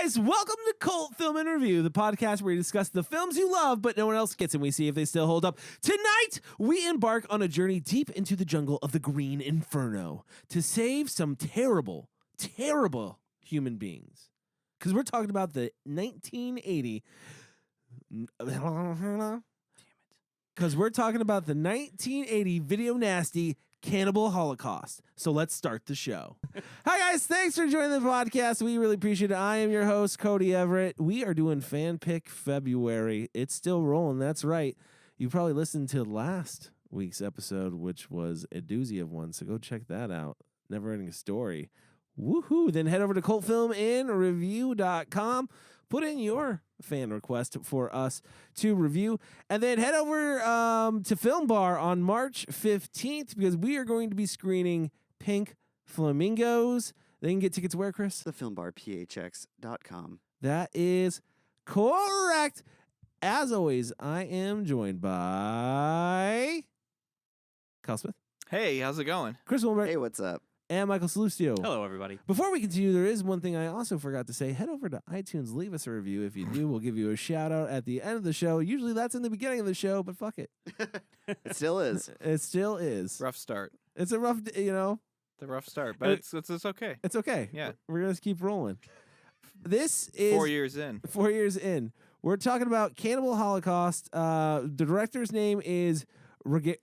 guys, welcome to Cult Film and Review, the podcast where we discuss the films you love, but no one else gets, and we see if they still hold up. Tonight, we embark on a journey deep into the jungle of the Green Inferno to save some terrible, terrible human beings. Because we're talking about the 1980... Because we're talking about the 1980 video nasty Cannibal Holocaust. So let's start the show. Hi, guys. Thanks for joining the podcast. We really appreciate it. I am your host, Cody Everett. We are doing Fan Pick February. It's still rolling. That's right. You probably listened to last week's episode, which was a doozy of one. So go check that out. Never ending story. Woohoo. Then head over to cultfilmandreview.com. Put in your fan request for us to review. And then head over to Film Bar on March 15th because we are going to be screening Pink Flamingos. They can get tickets where, Chris? thefilmbarphx.com. That is correct. As always, I am joined by Kyle Smith. Hey, how's it going? Chris Wilbert. Hey, what's up? And Michael Salustio. Hello, everybody. Before we continue, there is one thing I also forgot to say. Head over to iTunes, leave us a review. If you do, we'll give you a shout out at the end of the show. Usually that's in the beginning of the show, but fuck it. It still is. It still is. Rough start. It's a rough, The rough start, but it's okay. It's okay. Yeah. We're going to keep rolling. This is 4 years in. 4 years in. We're talking about Cannibal Holocaust. The director's name is Ruggero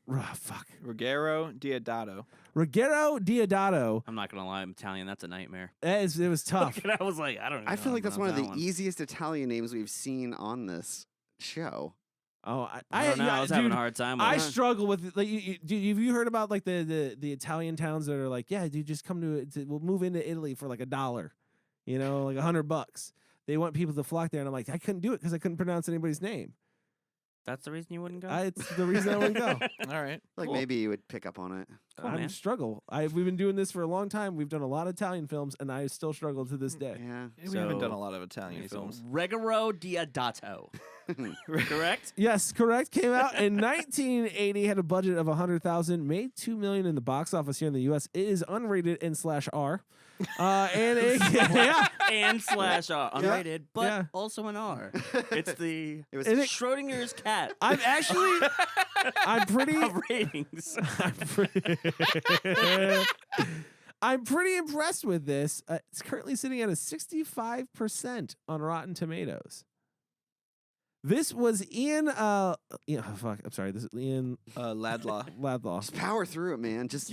Deodato. Ruggero Deodato. I'm not gonna lie, I'm Italian. That's a nightmare. It was tough. And I was like, I don't know. I feel like that's one of the easiest. easiest Italian names we've seen on this show. Oh, I don't know. I was having a hard time with I it. struggle with it. Like, dude, have you heard about like the Italian towns that are like, yeah, dude, just come we'll move into Italy for like $1, you know, like $100. They want people to flock there, and I'm like, I couldn't do it because I couldn't pronounce anybody's name. That's the reason you wouldn't go? It's the reason I wouldn't go. All right. Like cool. maybe you would pick up on it. Cool, I man. struggle. We've been doing this for a long time. We've done a lot of Italian films, and I still struggle to this day. Yeah. We haven't done a So- lot of Italian films. Ruggero Deodato. Correct? Yes, correct. Came out in 1980. Had a budget of $100,000. Made $2 million in the box office here in the U.S. It is unrated and /R. And yeah, And /R. Unrated, but Yeah. also an R. It's the It was And it- Schrodinger's cat I'm pretty. of ratings. I'm pretty impressed with this. It's currently sitting at a 65% on Rotten Tomatoes. This was Ian. I'm sorry. This is Ian Ladlaw. Ladlaw. just power through it, man. Just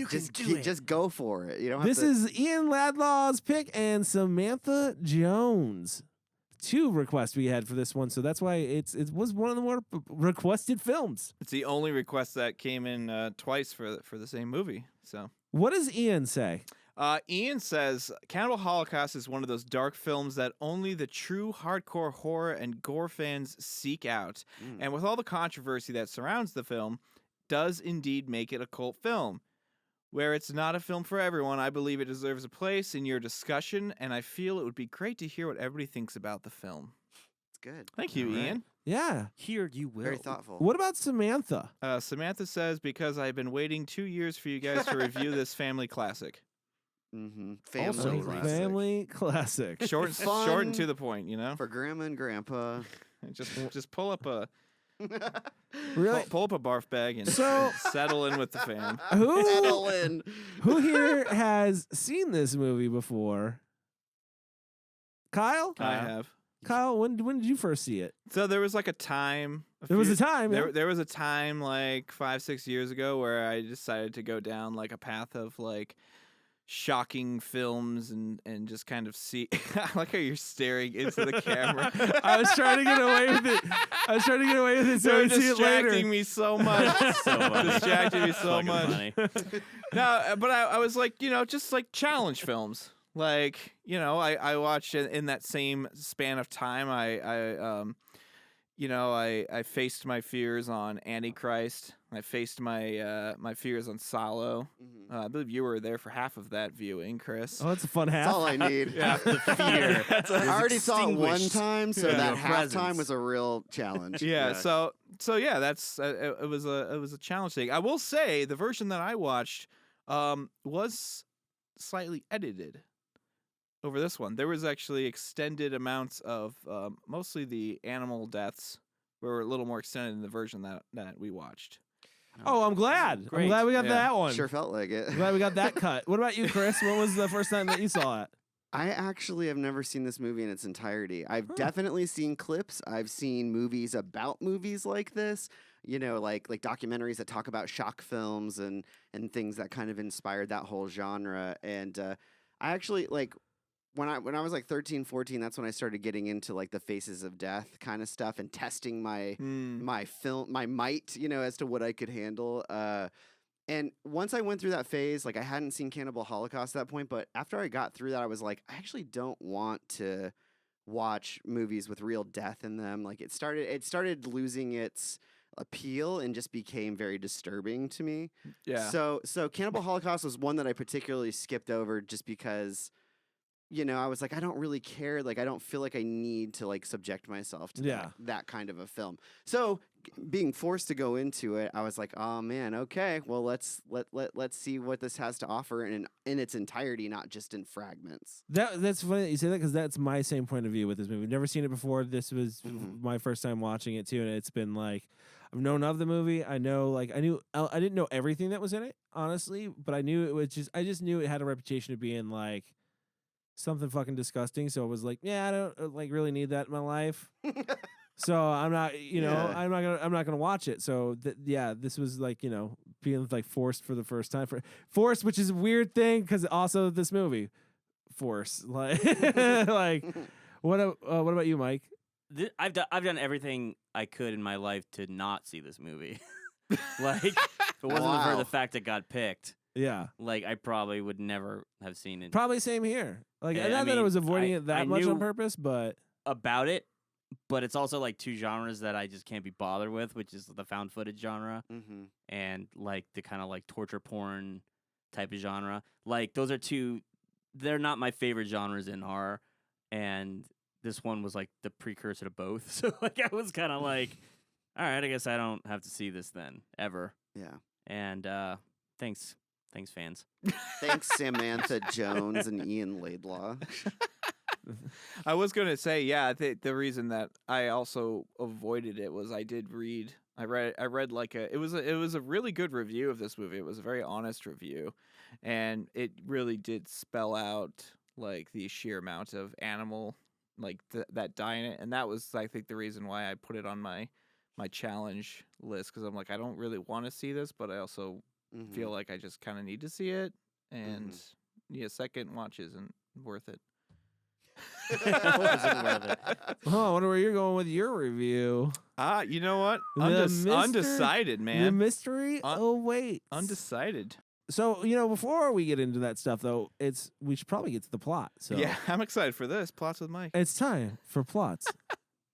go for it. You don't have This to. is Ian Ladlaw's pick and Samantha Jones. 2 requests we had for this one, so that's why it was one of the more requested films. It's the only request that came in twice for the same movie. So What does Ian say? Ian says Cannibal Holocaust is one of those dark films that only the true hardcore horror and gore fans seek out. And with all the controversy that surrounds the film, does indeed make it a cult film. Where it's not a film for everyone, I believe it deserves a place in your discussion, and I feel it would be great to hear what everybody thinks about the film. It's good. Thank you, All right. Ian. Yeah. Here you will. Very thoughtful. What about Samantha? Samantha says, because I've been waiting 2 years for you guys to review this family classic. Mm-hmm. Also Family classic. classic. Family classic. Short Fun. and to the point, you know? For grandma and grandpa. Just pull up a Really? pull up a barf bag and So- settle in with the fam. Settle Who in. who here has seen this movie before? Kyle? I have. Kyle, when did you first see it? So there was like a time. There was a time. Yeah. There was a time like 5-6 years ago where I decided to go down like a path of like shocking films and just kind of see. I like how you're staring into the camera. I was trying to get away with it. So You're I see it later. distracting me so much. So funny. Distracting me so Fucking much. funny. No, but I was like, just like challenge films. Like, I watched in that same span of time. I faced my fears on Antichrist. I faced my my fears on Salo. I believe you were there for half of that viewing, Chris. Oh, that's a fun That's half. all I need. Yeah. The fear. I already saw it one extinguished. time, so Yeah. that Your halftime presence. was a real challenge. Yeah, so yeah, that's it was a challenge thing. I will say the version that I watched was slightly edited. over this one. There was actually extended amounts of mostly the animal deaths were a little more extended in the version that we watched. Oh, I'm glad. I'm Great. glad we got Yeah. that one. Sure felt like it. I'm glad we got that cut. What about you, Chris? When was the first time that you saw it? I actually have never seen this movie in its entirety. I've definitely seen clips. I've seen movies about movies like this. You know, like documentaries that talk about shock films and things that kind of inspired that whole genre. And I actually like when I was like 13, 14, that's when I started getting into like the faces of death kind of stuff and testing my my might, you know, as to what I could handle. And once I went through that phase, like I hadn't seen Cannibal Holocaust at that point, but after I got through that, I was like, I actually don't want to watch movies with real death in them. Like it started losing its appeal and just became very disturbing to me. Yeah. So Cannibal Holocaust was one that I particularly skipped over just because, you know, I was like, I don't really care. Like, I don't feel like I need to like subject myself to that kind of a film. So being forced to go into it, I was like, oh man, okay, well let's see what this has to offer in its entirety, not just in fragments. That's funny that you say that because that's my same point of view with this movie. I've never seen it before. This was Mhm. my first time watching it too, and it's been like I've known of the movie. I know, like I didn't know everything that was in it, honestly, but I knew it was I just knew it had a reputation of being like something fucking disgusting. So I was like, yeah, I don't like really need that in my life. So I'm not, I'm not gonna watch it. So this was like, being like forced for the first time forced, which is a weird thing because also this movie, force like like what about you, Mike? I've done everything I could in my life to not see this movie. Like, if it wasn't for Wow. the fact it got picked, Yeah, like I probably would never have seen it. probably same here. Like Yeah, not that I was avoiding it that I much knew on purpose, but about it, but it's also like two genres that I just can't be bothered with, which is the found footage genre Mm-hmm. and like the kind of like torture porn type of genre. Like those are two, they're not my favorite genres in horror, and this one was like the precursor to both. So like I was kind of like, all right, I guess I don't have to see this then ever. Yeah. And thanks fans. Thanks, Samantha Jones and Ian Laidlaw. I was going to say, yeah, the reason that I also avoided it was I read like it was a really good review of this movie. It was a very honest review, and it really did spell out like the sheer amount of animal like that die in it, and that was I think the reason why I put it on my challenge list, because I'm like, I don't really want to see this, but I also Mhm. feel like I just kind of need to see it, and second watch isn't worth it. Wasn't worth it. oh, I wonder where you're going with your review. You know what? The Undecided, The man. mystery awaits. Undecided. So before we get into that stuff, though, we should probably get to the plot. So Yeah, I'm excited for this. Plots with Mike. it's time for plots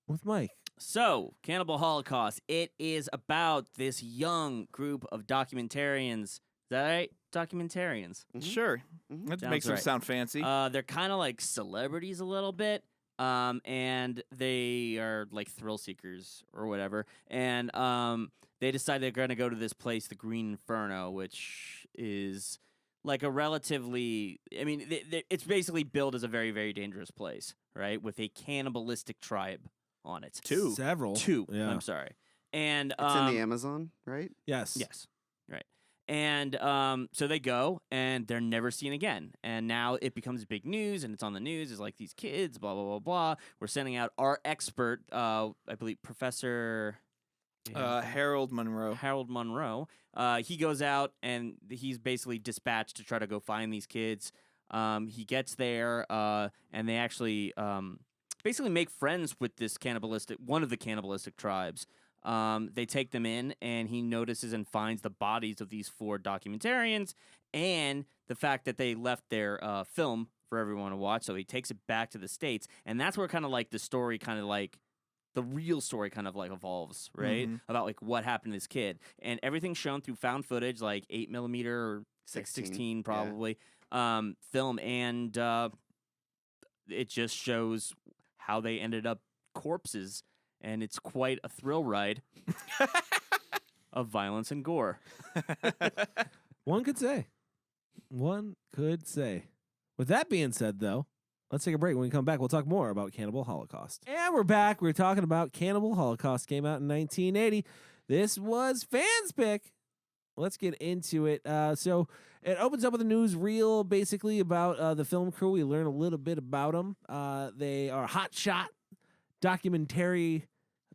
with Mike. So, Cannibal Holocaust, it is about this young group of documentarians. Is that right? Documentarians. Sure. That Sounds makes them right. sound fancy. They're kind of like celebrities a little bit, and they are like thrill seekers or whatever. And they decide they're going to go to this place, the Green Inferno, which is like a relatively, it's basically billed as a very, very dangerous place, right? With a cannibalistic tribe on it. Several. Two. Yeah. I'm sorry. And It's in the Amazon, right? Yes. yes, right. And so they go, and they're never seen again. And now it becomes big news, and it's on the news. It's like these kids, blah blah blah blah. We're sending out our expert, I believe, Professor Harold Monroe. Harold Monroe. He goes out, and he's basically dispatched to try to go find these kids. He gets there, and they actually basically make friends with one of the cannibalistic tribes. They take them in, and he notices and finds the bodies of these 4 documentarians, and the fact that they left their film for everyone to watch. So he takes it back to the States, and that's where kind of like the story kind of like the real story kind of like evolves, right? Mhm. About like what happened to this kid, and everything's shown through found footage, like 8mm or 16 probably, film, and it just shows how they ended up corpses, and it's quite a thrill ride of violence and gore. One could say. With that being said, though, Let's take a break. When we come back, we'll talk more about Cannibal Holocaust. And we're back. We're talking about Cannibal Holocaust. Came out in 1980. This was fans' pick. Let's get into it. So it opens up with a newsreel basically about the film crew. We learn a little bit about them. They are hotshot documentary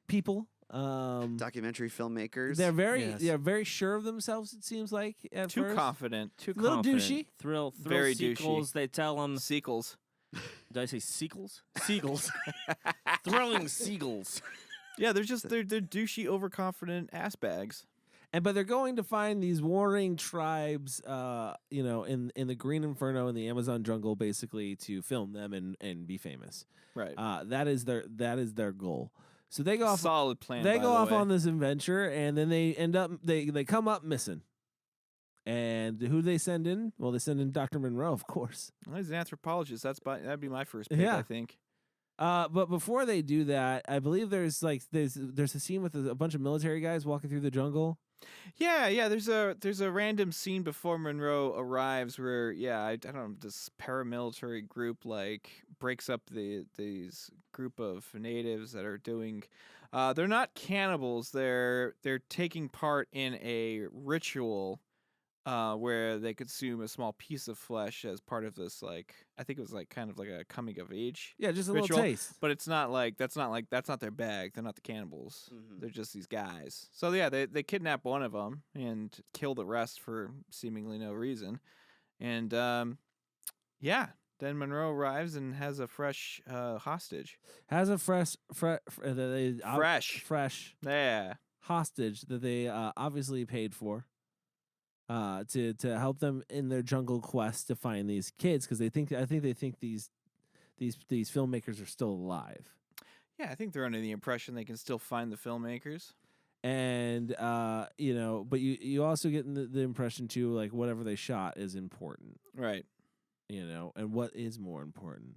people. Documentary filmmakers. They're Yes. very sure of themselves. It seems like at Too first. confident. Too Little confident. douchey. Thrill Very sequels. douchey. They tell them. Sequels. Did I say seagulls? Seagulls. Thrilling seagulls. Yeah, they're douchey, overconfident ass bags. But they're going to find these warring tribes, in the Green Inferno in the Amazon jungle, basically to film them and be famous. Right. That is their goal. So they go off. Solid plan. They by go the off way. on this adventure, and then they end up they come up missing. And who do they send in? Well, they send in Dr. Monroe, of course. Well, he's an anthropologist. That'd be my first pick, Yeah. I think. But before they do that, I believe there's a scene with a bunch of military guys walking through the jungle. Yeah. There's a random scene before Monroe arrives where I don't know, this paramilitary group like breaks up these group of natives that are doing. They're not cannibals. They're taking part in a ritual. Where they consume a small piece of flesh as part of this, like I think it was like kind of like a coming of age. Yeah, just a Ritual. little taste. But it's not like that's not their bag. They're not the cannibals. Mhm. They're just these guys. So yeah, they kidnap one of them and kill the rest for seemingly no reason. And then Monroe arrives and has a fresh hostage. Has a fresh Yeah. hostage that they obviously paid for. To help them in their jungle quest to find these kids because they think these filmmakers are still alive, Yeah, I think they're under the impression they can still find the filmmakers. and but you also get the impression too, like whatever they shot is important, Right. and what is more important,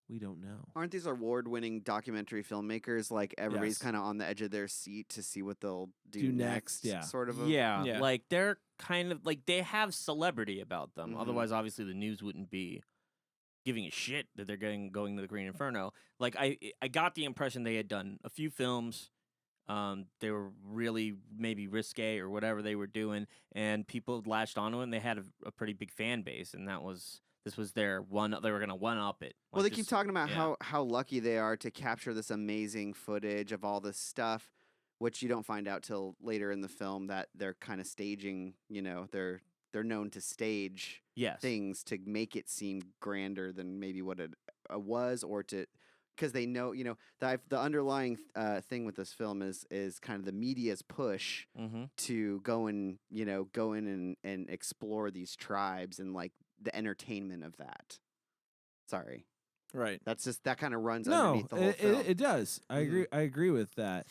we don't know. Aren't these award-winning documentary filmmakers? Like everybody's Yes. kind of on the edge of their seat to see what they'll do, Do next, yeah. Sort of. Yeah, like they're kind of like they have celebrity about them. Mhm. Otherwise, obviously, the news wouldn't be giving a shit that they're going to the Green Inferno. Like I got the impression they had done a few films. They were really maybe risque or whatever they were doing, and people latched onto it. And they had a pretty big fan base, and this was their one. They were going to one up it. Well, Like, they keep just- talking about yeah. how lucky they are to capture this amazing footage of all this stuff, which you don't find out till later in the film that they're kind of staging. They're known to stage Yes. things to make it seem grander than maybe what it was, or because they know, the underlying thing with this film is kind of the media's push Mm-hmm. to go in and explore these tribes and like the entertainment of that. Sorry. Right. That kind of runs No, underneath the whole film. it does. I Mhm. agree. I agree with that.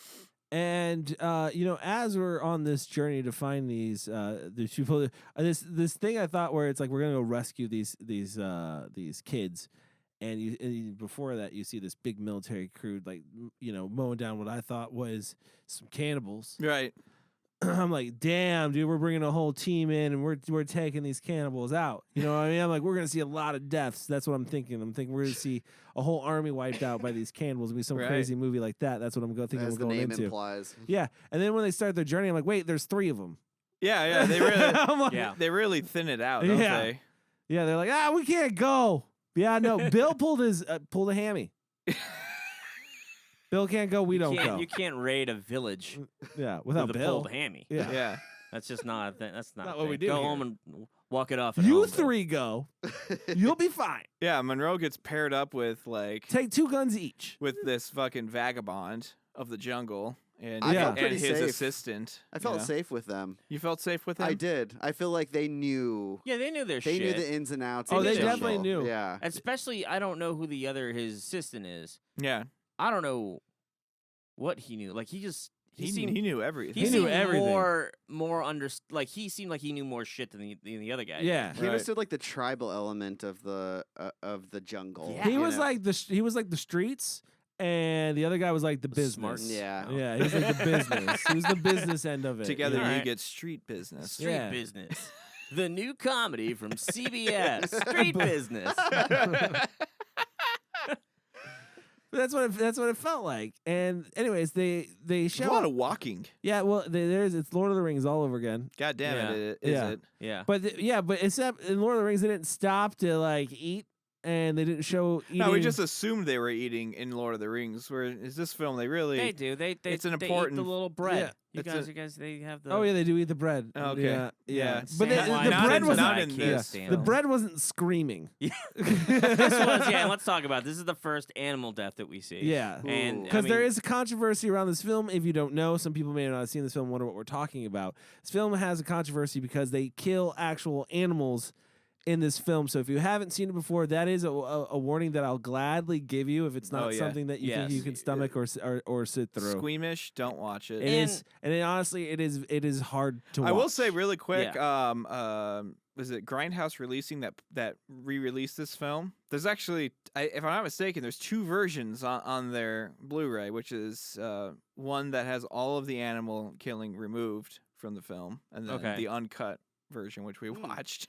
And as we're on this journey to find these people, this thing I thought where it's like we're gonna go rescue these kids, and before that you see this big military crew like mowing down what I thought was some cannibals. Right. I'm like, damn, dude, we're bringing a whole team in and we're taking these cannibals out. You know what I mean? I'm like, we're gonna see a lot of deaths. That's what I'm thinking. I'm thinking we're gonna see a whole army wiped out by these cannibals. It'll be some Right. crazy movie like that. That's what I'm thinking As we're the going name into. implies. Yeah, and then when they start their journey, I'm like, wait, there's 3 of them. Yeah. They really. I'm like, Yeah. They really thin it out, don't Yeah. they? yeah, they're like, we can't go. Yeah, no, Bill pulled a hammy. Bill can't go. We don't go. You can't raid a village Yeah, without with a Bill. pulled hammy. Yeah. Yeah. That's just not a thing. That's not, Not a what we thing. do Go here. home and walk it off. At You home, Bill. 3 go. You'll be fine. Yeah. Monroe gets paired up with Take 2 guns each. with this fucking vagabond of the jungle and, I felt and pretty his safe. assistant. I felt you know? safe with them. You felt safe with him? I did. I feel like they knew. Yeah, they knew their They shit. knew the ins and outs. Oh, of the they jungle. definitely knew. Yeah. Especially, I don't know who his assistant is. Yeah. I don't know what he knew. Like he He seemed knew everything. He knew seemed everything. like he seemed like he knew more shit than the other guy. Yeah. He Right. understood like the tribal element of the jungle. Yeah. He you was know? like the streets, and the other guy was like the business. smarts. Yeah. Yeah, he was like the business. He was the business end of it. Together yeah. you Alright. get street business. Street Yeah. business. The new comedy from CBS. Street business. But that's what it felt like. And anyways, they There's show a lot of walking. yeah. Well, it's Lord of the Rings all over again. God damn Yeah. it! Is Yeah. it? Yeah. But except in Lord of the Rings, they didn't stop to like eat, and they didn't show eating. No, we just assumed they were eating in Lord of the Rings. Where is this film? They really. They do. They It's an they eat important- the little bread. Yeah. It's You guys, they have the. Oh yeah, they do eat the bread. Okay. Yeah. Yeah. But the Not bread in- was not in yeah, this the film. bread wasn't screaming. this was yeah. Let's talk about this. Is the first animal death that we see. Yeah. And Ooh. Because there is a controversy around this film. If you don't know, some people may not have seen this film, wonder what we're talking about. This film has a controversy because they kill actual animals in this film. So if you haven't seen it before, that is a warning that I'll gladly give you if it's not Oh, yeah. something that you think Yes. you can stomach or sit through. Squeamish. Don't watch it. It is, and honestly, it is hard to watch. I will say really quick. Was it Grindhouse releasing that re-released this film? There's actually, if I'm not mistaken, there's two versions on their Blu-ray, which is one that has all of the animal killing removed from the film, and then Okay. the uncut version, which we watched.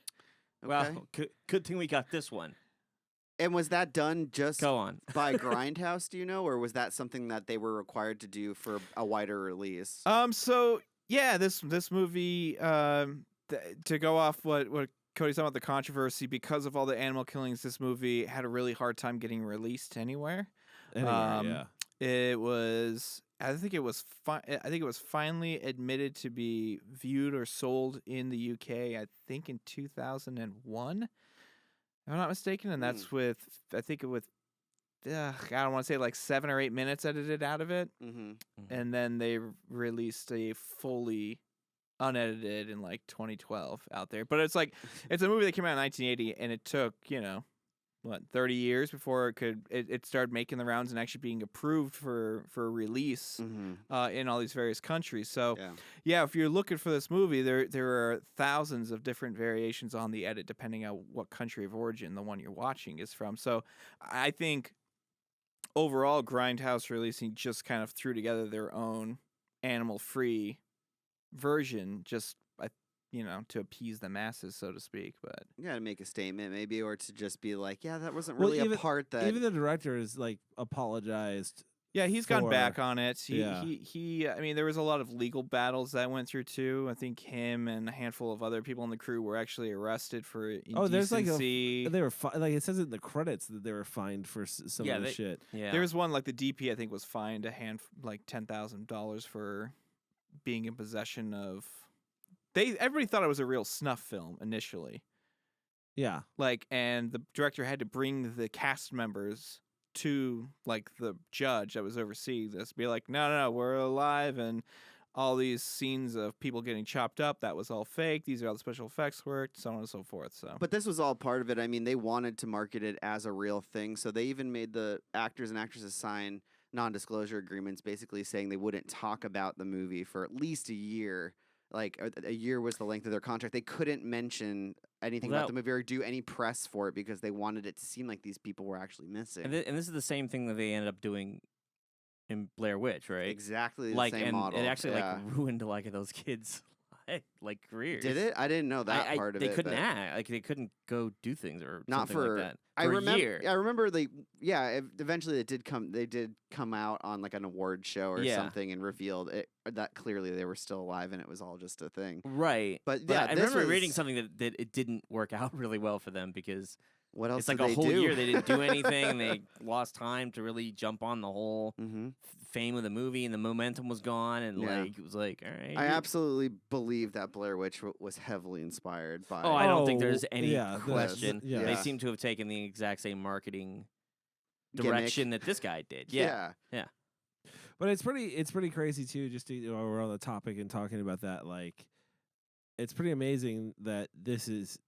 Well, good thing we got this one. And was that done just Go on. by Grindhouse, do you know, or was that something that they were required to do for a wider release? So yeah, this movie, to go off what Cody's talking about, the controversy because of all the animal killings, this movie had a really hard time getting released anywhere. Anyway, yeah. It was. I think it was finally admitted to be viewed or sold in the UK. I think in 2001, if I'm not mistaken, and that's with I don't want to say like 7 or 8 minutes edited out of it, Mm-hmm. and then they released a fully unedited in like 2012 out there. But it's a movie that came out in 1980, and it took 30 years before it started making the rounds and actually being approved for release in all these various countries. So yeah, if you're looking for this movie, there are thousands of different variations on the edit depending on what country of origin the one you're watching is from. So I think overall Grindhouse releasing just kind of threw together their own animal-free version, just to appease the masses, so to speak. But You gotta make a statement, maybe, or to just be like, yeah, that wasn't Well, really a part that. Even the director is like apologized. yeah, he's gone for- back on it. Yeah. He. I mean, there was a lot of legal battles that went through too. I think him and a handful of other people in the crew were actually arrested for indecency. Oh, there's like they were like it says it in the credits that they were fined for some of the shit. Yeah. There was one like the DP I think was fined like $10,000 for being in possession of. Everybody thought it was a real snuff film initially. Yeah. And the director had to bring the cast members to like the judge that was overseeing this, be like, no, we're alive, and all these scenes of people getting chopped up, that was all fake. These are all the special effects worked, so on and so forth. So, But this was all part of it. I mean, they wanted to market it as a real thing, so they even made the actors and actresses sign non-disclosure agreements, basically saying they wouldn't talk about the movie for at least a year. Like a year was the length of their contract. They couldn't mention anything about the movie or do any press for it because they wanted it to seem like these people were actually missing. And this is the same thing that they ended up doing in Blair Witch, right? Exactly the Like, same and model. it actually yeah. like ruined like those kids' like careers. Did it? I didn't know that part of they it. couldn't but act. Like they couldn't go do things or not something for like that. I For a remember. year. I remember eventually it did come. They did come out on like an award show or Yeah. something and revealed it, that clearly they were still alive and it was all just a thing. Right. But Yeah, yeah, I this remember reading was- something that it didn't work out really well for them because What else? it's like did a they whole do? year they didn't do anything and they lost time to really jump on the whole Mm-hmm. fame of the movie and the momentum was gone and Yeah. like it was like all right. I absolutely believe that Blair Witch was heavily inspired by. Oh, I don't think Oh, there's any yeah, question. yeah. They Yeah. seem to have taken the exact same marketing Gimmick. direction that this guy did. Yeah. But it's pretty crazy too. Just to, we're on the topic and talking about that. Like, it's pretty amazing that this is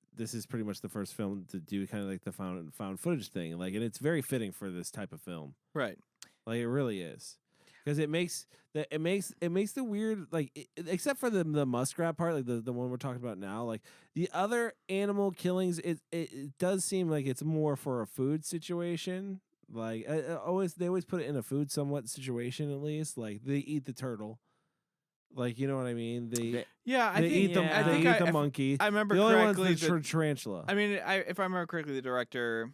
pretty much the first film to do kind of like the found footage thing. Like, and it's very fitting for this type of film. right. Like, it really is, because it makes the weird, like, except for the muskrat part, like the one we're talking about now. Like the other animal killings, it does seem like it's more for a food situation. Like they always put it in a food somewhat situation, at least. Like they eat the turtle, like, you know what I mean. Yeah, I They think eat the I they think eat the if monkey. I remember The only one's correctly. the tarantula. I mean, if I remember correctly, the director.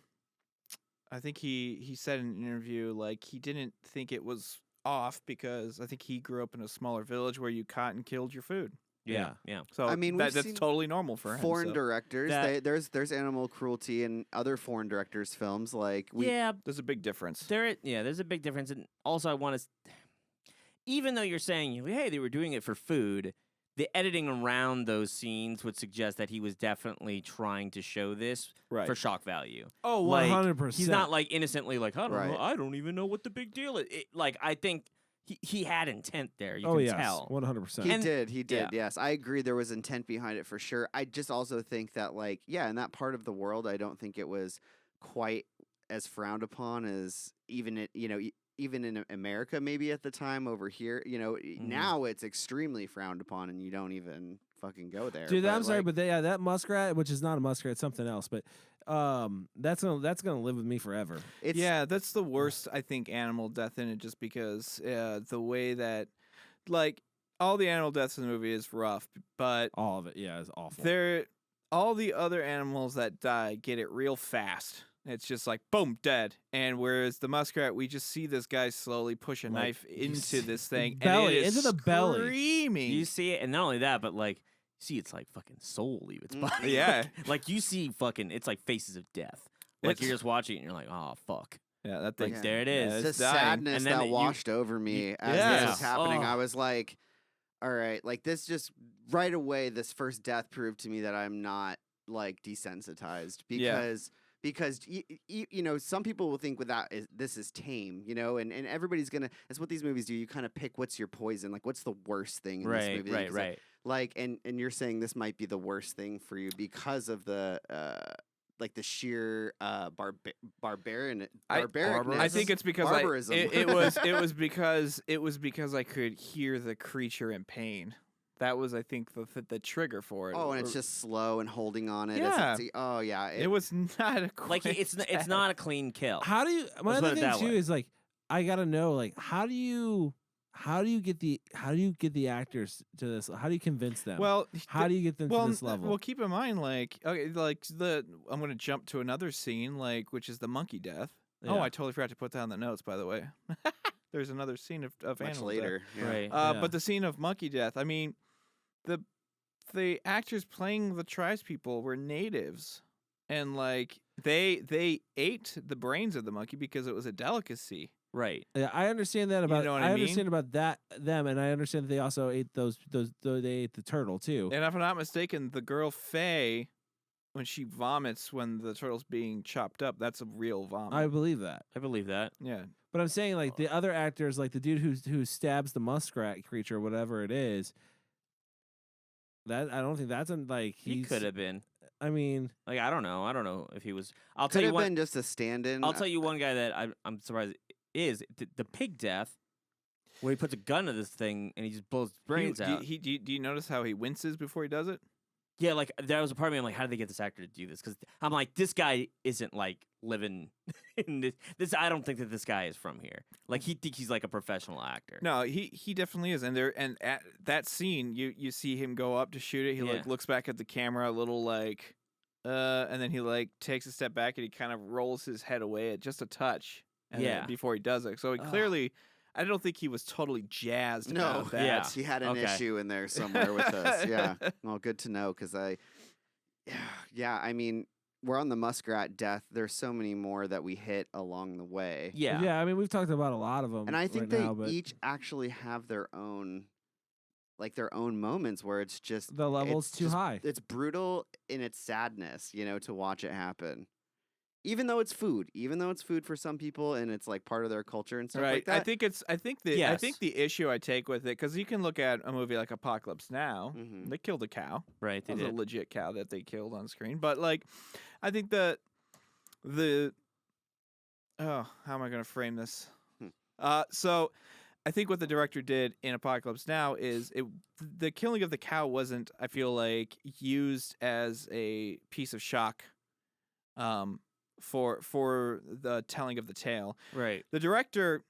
I think he said in an interview like he didn't think it was off because I think he grew up in a smaller village where you caught and killed your food. Yeah. So I mean, that's we've seen totally normal for him. foreign so. directors. That- There's animal cruelty in other foreign directors' films. Like There's a big difference. There's a big difference, and also I want to, even though you're saying, hey, they were doing it for food, the editing around those scenes would suggest that he was definitely trying to show this Right. for shock value. Oh, Like, 100%. He's not like innocently like, I don't Right. know, I don't even know what the big deal is. Like I think he had intent there. You Oh, can yes. tell. 100%. He And- did. yeah. Yes, I agree. There was intent behind it for sure. I just also think that, like, yeah, in that part of the world, I don't think it was quite as frowned upon as even it, even in America, maybe at the time over here. Now it's extremely frowned upon, and you don't even fucking go there. Dude, I'm sorry, like, but that muskrat, which is not a muskrat, it's something else, but that's gonna live with me forever. it's That's the worst, I think, animal death in it, just because the way that, like, all the animal deaths in the movie is rough, but All of it, yeah, is awful. all the other animals that die get it real fast. It's just like, boom, dead. And whereas the muskrat, we just see this guy slowly push a Like, knife you into see this thing. belly, and it is into the belly. screaming. You see it, and not only that, but like you see its like fucking soul leave its body. Yeah. like you see fucking it's like faces of death. Like you're It's- just watching it and you're like, oh fuck. Yeah, that Like thing. there it Yeah, is. the it's dying. sadness And then that you- washed over me as Yeah. this was happening. Oh. I was like, all right, like this just right away. This first death proved to me that I'm not like desensitized Yeah. because some people will think this is tame, and everybody's gonna. That's what these movies do. You kind of pick what's your poison, like what's the worst thing in this movie. Right. Like, and you're saying this might be the worst thing for you because of the like the sheer barbarian. I think it's because barbarism. it was because I could hear the creature in pain. That was, I think, the trigger for it. Oh, and it's just slow and holding on it. Yeah. Oh, yeah. It was not a Like quick it's death. not a clean kill. How do you? My Let's other put it thing that too way. is like I gotta know like how do you get the actors to this? How do you convince them? Well, how do you get them to this level? Well, keep in mind, like, okay, like I'm going to jump to another scene, like, which is the monkey death. Oh, Yeah. I totally forgot to put that in the notes, by the way. There's another scene of much animal later. Yeah. Right. Yeah. But the scene of monkey death, I mean, the actors playing the tribespeople were natives, and like they ate the brains of the monkey because it was a delicacy. Right. Yeah, I understand that about. know what I I understand about them, and I understand that they also ate they ate the turtle too. And if I'm not mistaken, the girl Faye, when she vomits when the turtle's being chopped up, that's a real vomit. I believe that. I believe that. Yeah. But I'm saying like the other actors, like the dude who stabs the muskrat creature, whatever it is. That I don't think that's like He could have been. I mean, Like I don't know if he was. I'll Could tell you have one. been just a stand-in. I'll tell you one guy that I'm surprised is the pig death, where he puts a gun to this thing and he just blows his brains out. Do you notice how he winces before he does it? Yeah, like there was a part of me. I'm like, how did they get this actor to do this? Because I'm like, this guy isn't like living in this. I don't think that this guy is from here. Like he think he's like a professional actor. No, he definitely is. And at that scene, you see him go up to shoot it. He like Yeah. looks back at the camera a little like, and then he like takes a step back and he kind of rolls his head away at just a touch. Yeah. Before he does it, so he Ugh. clearly, I don't think he was totally jazzed about that. Yeah. He had an Okay. issue in there somewhere with this. Yeah. Well, good to know because yeah. I mean, we're on the muskrat death. There's so many more that we hit along the way. Yeah. I mean, we've talked about a lot of them, And I think right they now, but each actually have their own moments where it's just the level's it's too just- high. It's brutal in its sadness, to watch it happen. Even though it's food for some people and it's like part of their culture and stuff Right. like that. I think Yes. the issue I take with it, because you can look at a movie like Apocalypse Now. Mhm. They killed a cow. Right. They That was did. a legit cow that they killed on screen. But like, I think that how am I going to frame this? So I think what the director did in Apocalypse Now is the killing of the cow wasn't, I feel like, used as a piece of shock for the telling of the tale. Right. The director,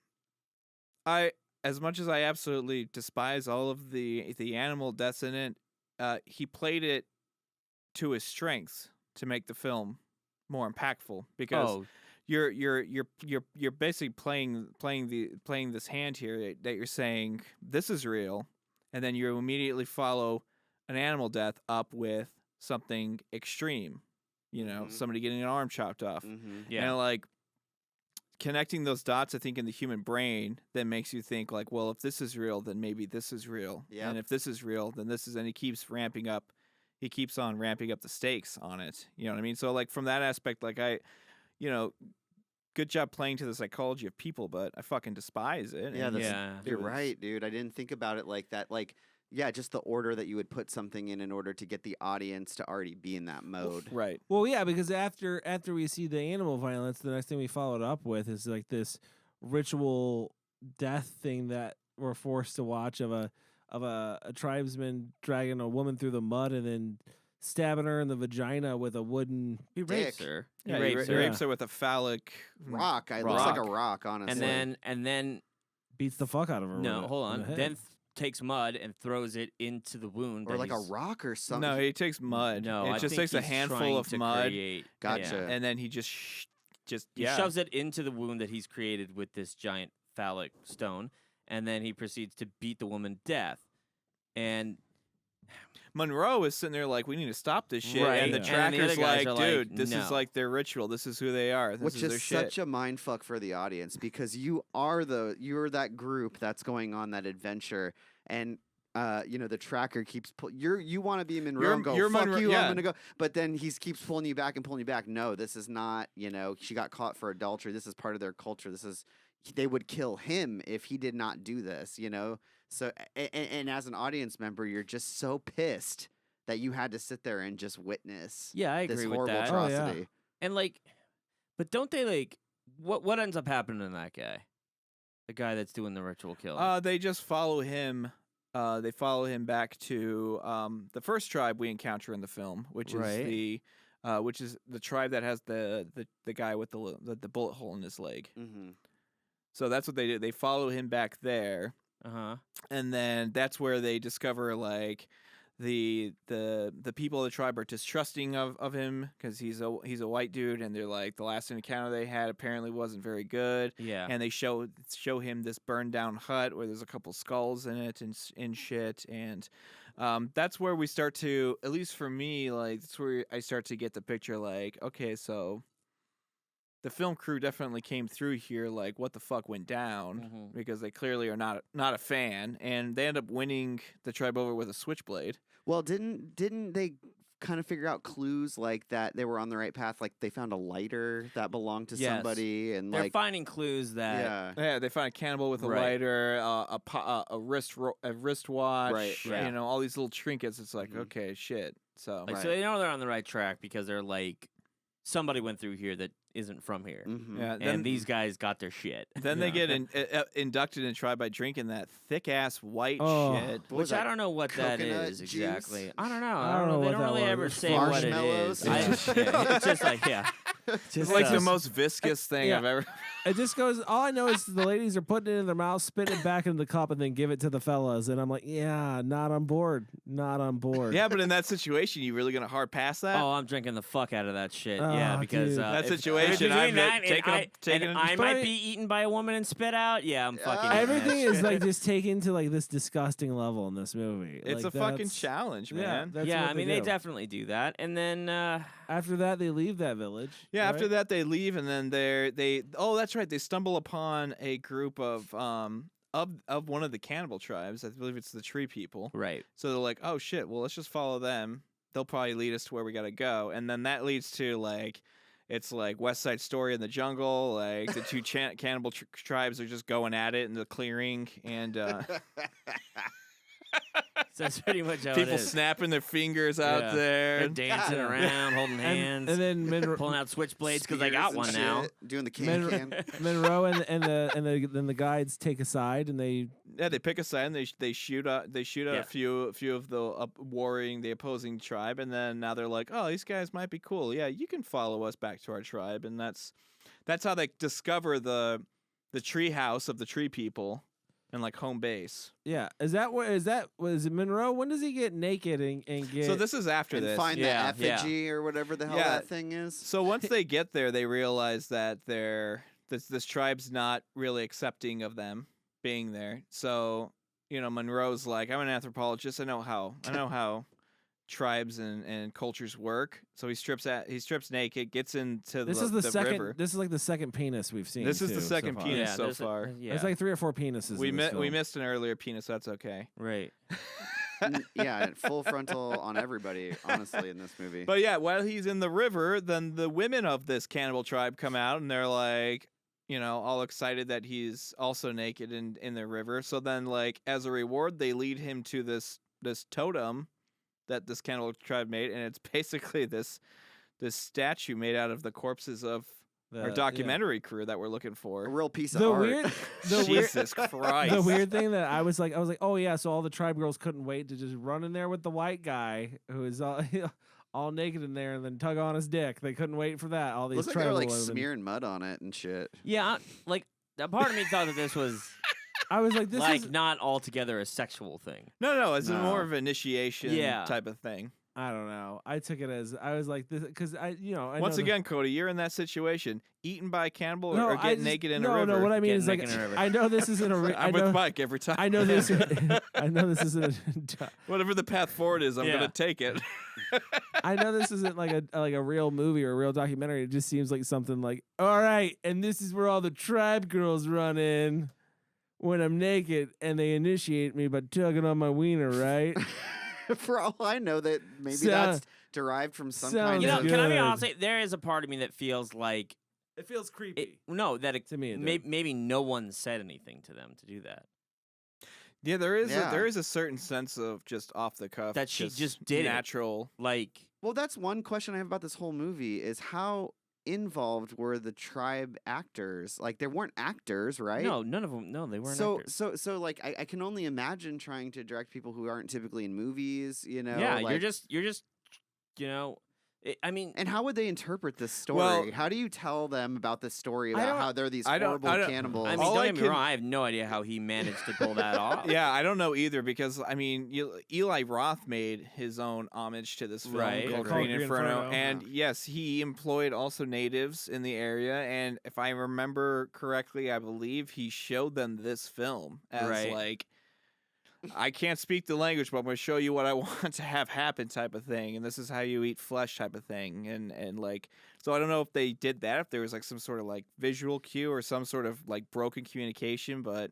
as much as I absolutely despise all of the animal deaths in it, he played it to his strengths to make the film more impactful because Oh, you're basically playing this hand here that you're saying this is real, and then you immediately follow an animal death up with something extreme, somebody getting an arm chopped off, Yeah. and like connecting those dots, I think in the human brain that makes you think like, well, if this is real, then maybe this is real, and if this is real, then this is, and he keeps on ramping up the stakes on it. You know what I mean? So like from that aspect, like good job playing to the psychology of people, but I fucking despise it. Yeah, and you're right, dude. I didn't think about it like that. Like, yeah, just the order that you would put something in order to get the audience to already be in that mode. Right. Well, yeah, because after we see the animal violence, the next thing we follow it up with is like this ritual death thing that we're forced to watch of a tribesman dragging a woman through the mud and then stabbing her in the vagina with a wooden. He rapes Dick. her. Yeah, He rapes her. rapes her with a phallic Rock. It looks like a rock, honestly. And then Beats the fuck out of her. no, with it hold in on. the head. Then takes mud and throws it into the wound. or that like a he's- rock or something. No, he takes mud. No, it I just think takes a he's handful trying of to mud, create- Gotcha. yeah. and then he just He shoves it into the wound that he's created with this giant phallic stone, and then he proceeds to beat the woman to death. And Monroe is sitting there like, we need to stop this shit, Right, and the and then the tracker's other guys like, are like, dude, this is no. like their ritual. This is who they are. This Which is their is shit. such a mind fuck for the audience because you're that group that's going on that adventure, and the tracker keeps you want to be Monroe and go you're fuck Monroe- you, yeah. I'm gonna go, but then he keeps pulling you back and pulling you back. No, this is not. She got caught for adultery. This is part of their culture. They would kill him if he did not do this. So and as an audience member, you're just so pissed that you had to sit there and just witness yeah, I this agree with horrible that. Oh, yeah. atrocity. And like, but don't they like what ends up happening to that guy? The guy that's doing the ritual killing. They just follow him. They follow him back to the first tribe we encounter in the film, which is the tribe that has the guy with the bullet hole in his leg. Mm-hmm. So that's what they do. They follow him back there, and then that's where they discover like the people of the tribe are distrusting of him because he's a white dude, and they're like, the last encounter they had apparently wasn't very good. Yeah. And they show him this burned down hut where there's a couple skulls in it and shit, and that's where we start to, at least for me, like that's where I start to get the picture like, okay, so the film crew definitely came through here like, what the fuck went down, because they clearly are not a fan, and they end up winning the tribe over with a switchblade. Well, didn't they kind of figure out clues like that they were on the right path? Like they found a lighter that belonged to Yes. somebody, and They're like finding clues that yeah, Yeah, they find a cannibal with a Right. lighter, a wristwatch, Right, right. all these little trinkets. It's like, Mhm. okay, shit. So like, so they know they're on the right track because they're like, somebody went through here that isn't from here. mhm. yeah, And these guys got their shit. then they get inducted and tried by drinking that thick ass white Oh. shit. What was Which I that? don't know what that Coconut is juice? exactly. I don't know. I don't know They what don't that really was. ever say what it is. Marshmallows? It's just like, yeah. It's Just, like the uh, most viscous thing yeah. I've ever. It just goes. All I know is the ladies are putting it in their mouth, spitting it back into the cup, and then give it to the fellas. And I'm like, yeah, not on board. Not on board. Yeah, but in that situation, you really gonna hard pass that? Oh, I'm drinking the fuck out of that shit. Oh, yeah, because dude. That if- situation, between I've that and taken I, taken. and I But might I- be eaten by a woman and spit out. Yeah, I'm fucking. eating that Everything is shit. like just taken to like this disgusting level in this movie. It's Like, a fucking that's- challenge, Yeah, man. that's yeah, what I mean they do. definitely do that, and then After that, they leave that village. Yeah, after right? that they leave, and then oh, that's right, they stumble upon a group of one of the cannibal tribes. I believe it's the Tree People. right. So they're like, oh shit, well let's just follow them. They'll probably lead us to where we gotta go, and then that leads to like, it's like West Side Story in the jungle. Like the two cannibal tribes are just going at it in the clearing, and So that's pretty much how people it is. snapping their fingers out Yeah. there. They're dancing around, holding hands, and then pulling out switchblades because I Spears got and one shit, now. doing the Men- can. Monroe and the guides take a side and they Yeah, they pick a side and they shoot out Yeah. a few of the the opposing tribe, and then now they're like, oh, these guys might be cool. Yeah, you can follow us back to our tribe, and that's how they discover the tree house of the Tree People. and like home base. Yeah, is it Monroe? When does he get naked and get? So this is after And this. find Yeah, the effigy or whatever the hell Yeah. that thing is. So once they get there, they realize that this tribe's not really accepting of them being there. So Monroe's like, I'm an anthropologist. I know how tribes and cultures work. So he strips naked, gets into this the, is the the second. river. This is like the second penis we've seen. This is too, the second so far. penis so there's far. yeah. There's like 3 or 4 penises. We in this film. missed an earlier penis. That's okay. right. Yeah, full frontal on everybody, honestly, in this movie. But yeah, while he's in the river, then the women of this cannibal tribe come out and they're like, all excited that he's also naked in the river. So then, like, as a reward, they lead him to this totem that this cannibal tribe made, and it's basically this statue made out of the corpses of our documentary crew that we're looking for. A real piece of The art. weird, the weird, Jesus Christ. the weird thing that I was like, oh yeah, so all the tribe girls couldn't wait to just run in there with the white guy who is all naked in there and then tug on his dick. They couldn't wait for that. All these Looks like they were tribal like women. smearing mud on it and shit. Yeah, like a part of me thought that this was I was like, this like is. not altogether a sexual thing. No, it's No. more of an initiation Yeah. type of thing. I don't know. I took it as I was like this because I Once know again, Cody, you're in that situation, eaten by a cannibal no, or I get just- naked in no, a river. No, what I mean Get is like naked in a river. I know this isn't a. I I'm know, with Mike every time. I know this. I know this isn't a. Whatever the path forward is, I'm Yeah. gonna take it. I know this isn't like a real movie or a real documentary. It just seems like something like, all right, and this is where all the tribe girls run in when I'm naked and they initiate me by tugging on my wiener, right? For all I know, that maybe So- that's derived from some kind sounds You know, of. can I be good. honest? There is a part of me that feels like It feels creepy. that it, To me, it maybe no one said anything to them to do that. Yeah, there is Yeah. there is a certain sense of just off the cuff That she just did it. natural. Like, Well, that's one question I have about this whole movie: is how involved were the tribe actors? Like, they weren't actors, right? no, none of them. No, they weren't. So, actors. so like, I can only imagine trying to direct people who aren't typically in movies. yeah, like, you're just, I mean, And how would they interpret this story? Well- how do you tell them about this story I about don't- how they're these I don't- horrible I don't- cannibals? I mean, all don't I get me can- wrong. I have no idea how he managed to pull that off. Yeah, I don't know either because I mean, Eli Roth made his own homage to this film Right. called Yeah, Green Green Inferno, Inferno. and yes, he employed also natives in the area. And if I remember correctly, I believe he showed them this film as Right. like, I can't speak the language, but I'm going to show you what I want to have happen type of thing, and this is how you eat flesh type of thing, and like, so I don't know if they did that, if there was like some sort of like visual cue or some sort of like broken communication, but.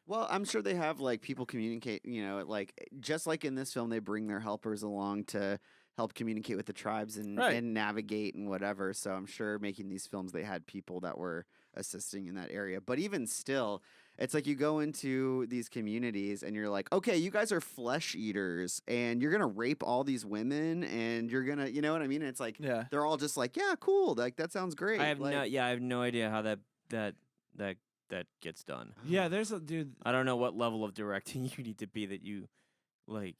Well, I'm sure they have like people communicate, like just like in this film, they bring their helpers along to help communicate with the tribes and, Right. and navigate and whatever. So I'm sure making these films, they had people that were assisting in that area. But even still, it's like you go into these communities and you're like, okay, you guys are flesh eaters and you're going to rape all these women and you're going to, you know what I mean? It's like, Yeah. they're all just like, yeah, cool. Like, that sounds great. I have like, I have no idea how that gets done. Yeah, there's a dude. I don't know what level of directing you need to be that you like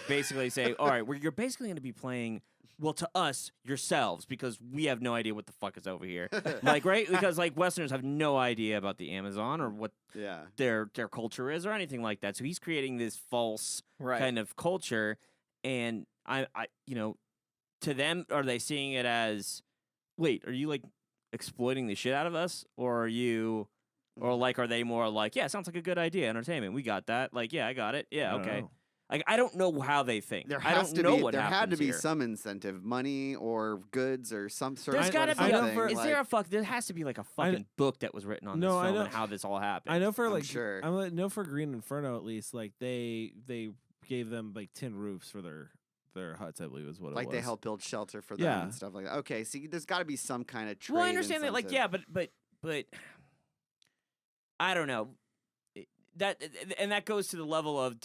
basically say, all right, you're basically going to be playing, well, to us, yourselves, because we have no idea what the fuck is over here. Like, right? Because like Westerners have no idea about the Amazon or what yeah. their culture is or anything like that. So he's creating this false Right. kind of culture, and I to them, are they seeing it as, wait, are you like exploiting the shit out of us, or are you? Or like, are they more like, yeah, sounds like a good idea, entertainment. We got that. Like, yeah, I got it. Yeah, I don't okay. know. Like, I don't know how they think. There I has don't to know be, what there had to happens be here. some incentive, money or goods or some sort There's of got to sort be. of I know thing. for- Is there a fuck? There has to be like a fucking book that was written on No, this I film know- and how this all happened. I know for I'm like sure. I know for Green Inferno at least, like they gave them like tin roofs for their huts, I believe is what Like it was. they help build shelter for them Yeah. and stuff like that. Okay, see, there's got to be some kind of trade. Well, I understand that. Like, incentive. yeah, but I don't know. That and that goes to the level of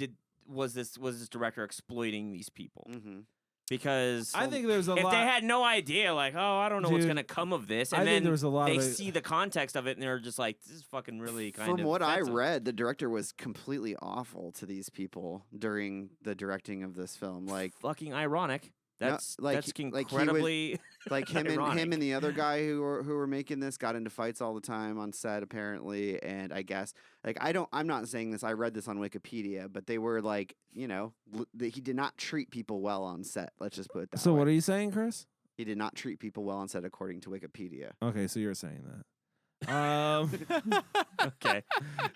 was this director exploiting these people? Mhm. Because I think there's a if lot. they had no idea, like, oh, I don't know what's Dude, gonna come of this, I and think then there was a lot they of it. see the context of it, and they're just like, this is fucking really kind of. From what offensive. I read, the director was completely awful to these people during the directing of this film. Like, Fucking ironic That's like that's he- like he was- incredibly Like him ironic. and the other guy who were making this got into fights all the time on set apparently, and I guess like I'm not saying this, I read this on Wikipedia, but they were like, he did not treat people well on set. Let's just put it that So way. what are you saying, Chris? He did not treat people well on set according to Wikipedia. Okay, so you're saying that. Okay.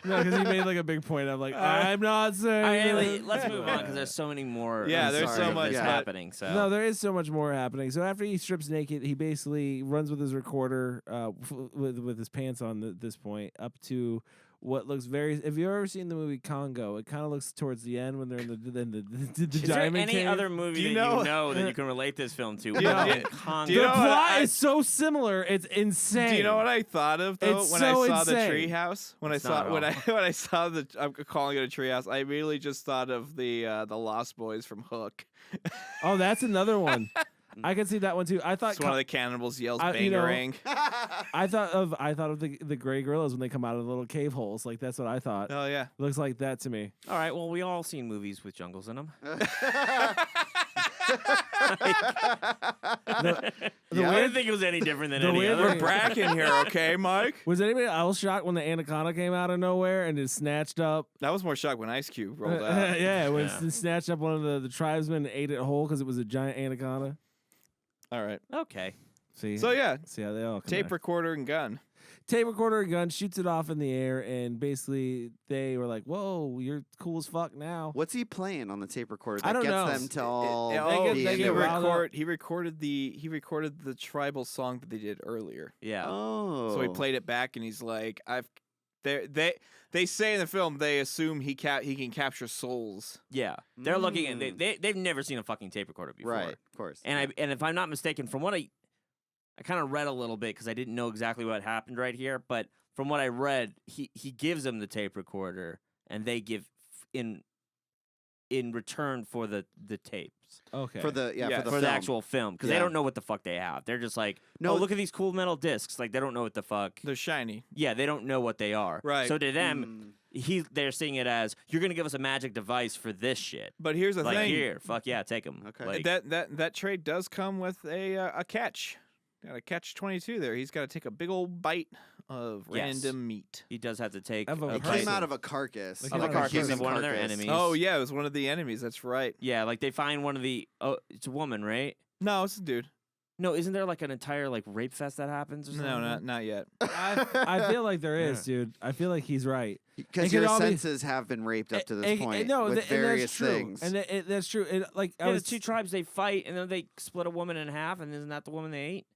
No, because he made like a big point of like, I'm not saying. All right, that. anyway, let's move on because there's so many more. Yeah, there's so of much, this yeah. happening. So No, there is so much more happening. So after he strips naked, he basically runs with his recorder, with his pants on at this point, up to what looks very. If you've ever seen the movie Congo, it kind of looks towards the end when they're in the is there diamond any cave. other movie Do you that know- you know that you can relate this film to? Do you- other do than you- Congo? do you The know what plot I- is so similar. It's insane. Do you know what I thought of though It's when so I saw the insane. treehouse? When It's I saw not when at I when I saw the I'm calling it a treehouse, I immediately just thought of the Lost Boys from Hook. Oh, that's another one. I can see that one too. I thought It's one of the cannibals yells you know- bangerang. I thought of the gray gorillas when they come out of the little cave holes. Like that's what I thought. Oh yeah. Looks like that to me. All right. Well, we all seen movies with jungles in them. The I weird- didn't think it was any different than the any weird other. thing- We're bragging here, okay, Mike? Was anybody else shocked when the anaconda came out of nowhere and just snatched up? That was more shocked when Ice Cube rolled out. Yeah, it was Yeah. snatched up one of the tribesmen and ate it whole because it was a giant anaconda. All right. Okay. See, So yeah, see how they all come tape back. recorder and gun. Tape recorder and gun shoots it off in the air, and basically they were like, "Whoa, you're cool as fuck now." What's he playing on the tape recorder that I don't gets know. them to all get- be they into get it? riled up. He recorded the tribal song that they did earlier. Yeah. Oh. So he played it back, and he's like, They say in the film they assume he can capture souls. Yeah. They're looking at Mm. they've never seen a fucking tape recorder before. Right, of course. And if I'm not mistaken, from what I kind of read a little bit because I didn't know exactly what happened right here, but from what I read, he gives them the tape recorder, and they give in return for the tapes Okay. for the Yeah, for for the film. actual film because they Yeah. don't know what the fuck they have. They're just like, No, oh, look at these cool metal discs. Like they don't know what the fuck. They're shiny. Yeah, they don't know what they are. Right. So to them, they're seeing it as you're gonna give us a magic device for this shit. But here's the Like thing. here, fuck yeah, take them. Okay. Like, That trade does come with a catch. Got a catch 22 there. He's got to take a big old bite of Yes. random meat. he does have to take Of a a It person. came bite. out of a carcass, Like Of a like carcass human of one of their carcass. enemies. Oh yeah, it was one of the enemies. That's right. Yeah, like they find one of the. Oh, it's a woman, right? No, it's a dude. No, isn't there like an entire like rape fest that happens or something? No, not yet. I feel like there is, dude. I feel like he's right. Because It could your all be- senses have been raped up to this point no, with and various that's true. things. And that's true. And like I Yeah, the was two tribes they fight and then they split a woman in half, and isn't that the woman they ate?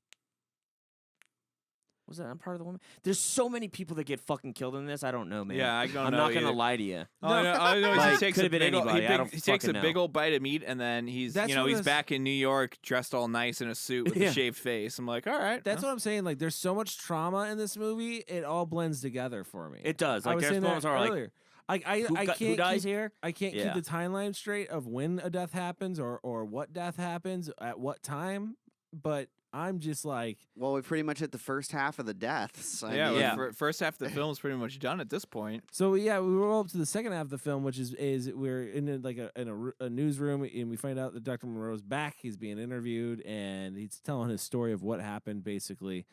Was that part of the woman? There's so many people that get fucking killed in this. I don't know, man. Yeah, I don't I'm know not gonna either. lie to you. All I know is Like, he takes could a have been big ol- anybody. I don't he takes a fucking big know. old bite of meat, and then he's That's what he's was- back in New York, dressed all nice in a suit with Yeah. a shaved face. I'm like, all right, That's what I'm saying. Like, there's so much trauma in this movie. It all blends together for me. It does. I Like was there's saying moments that where like earlier. I can't who dies keep, here? I can't Yeah. keep the timeline straight of when a death happens or what death happens at what time. But I'm just like, Well, we pretty much hit the first half of the deaths. I yeah, mean, Yeah. First half of the film is pretty much done at this point. so yeah, we roll up to the second half of the film, which is we're in a newsroom and we find out that Dr. Monroe's back. He's being interviewed and he's telling his story of what happened basically.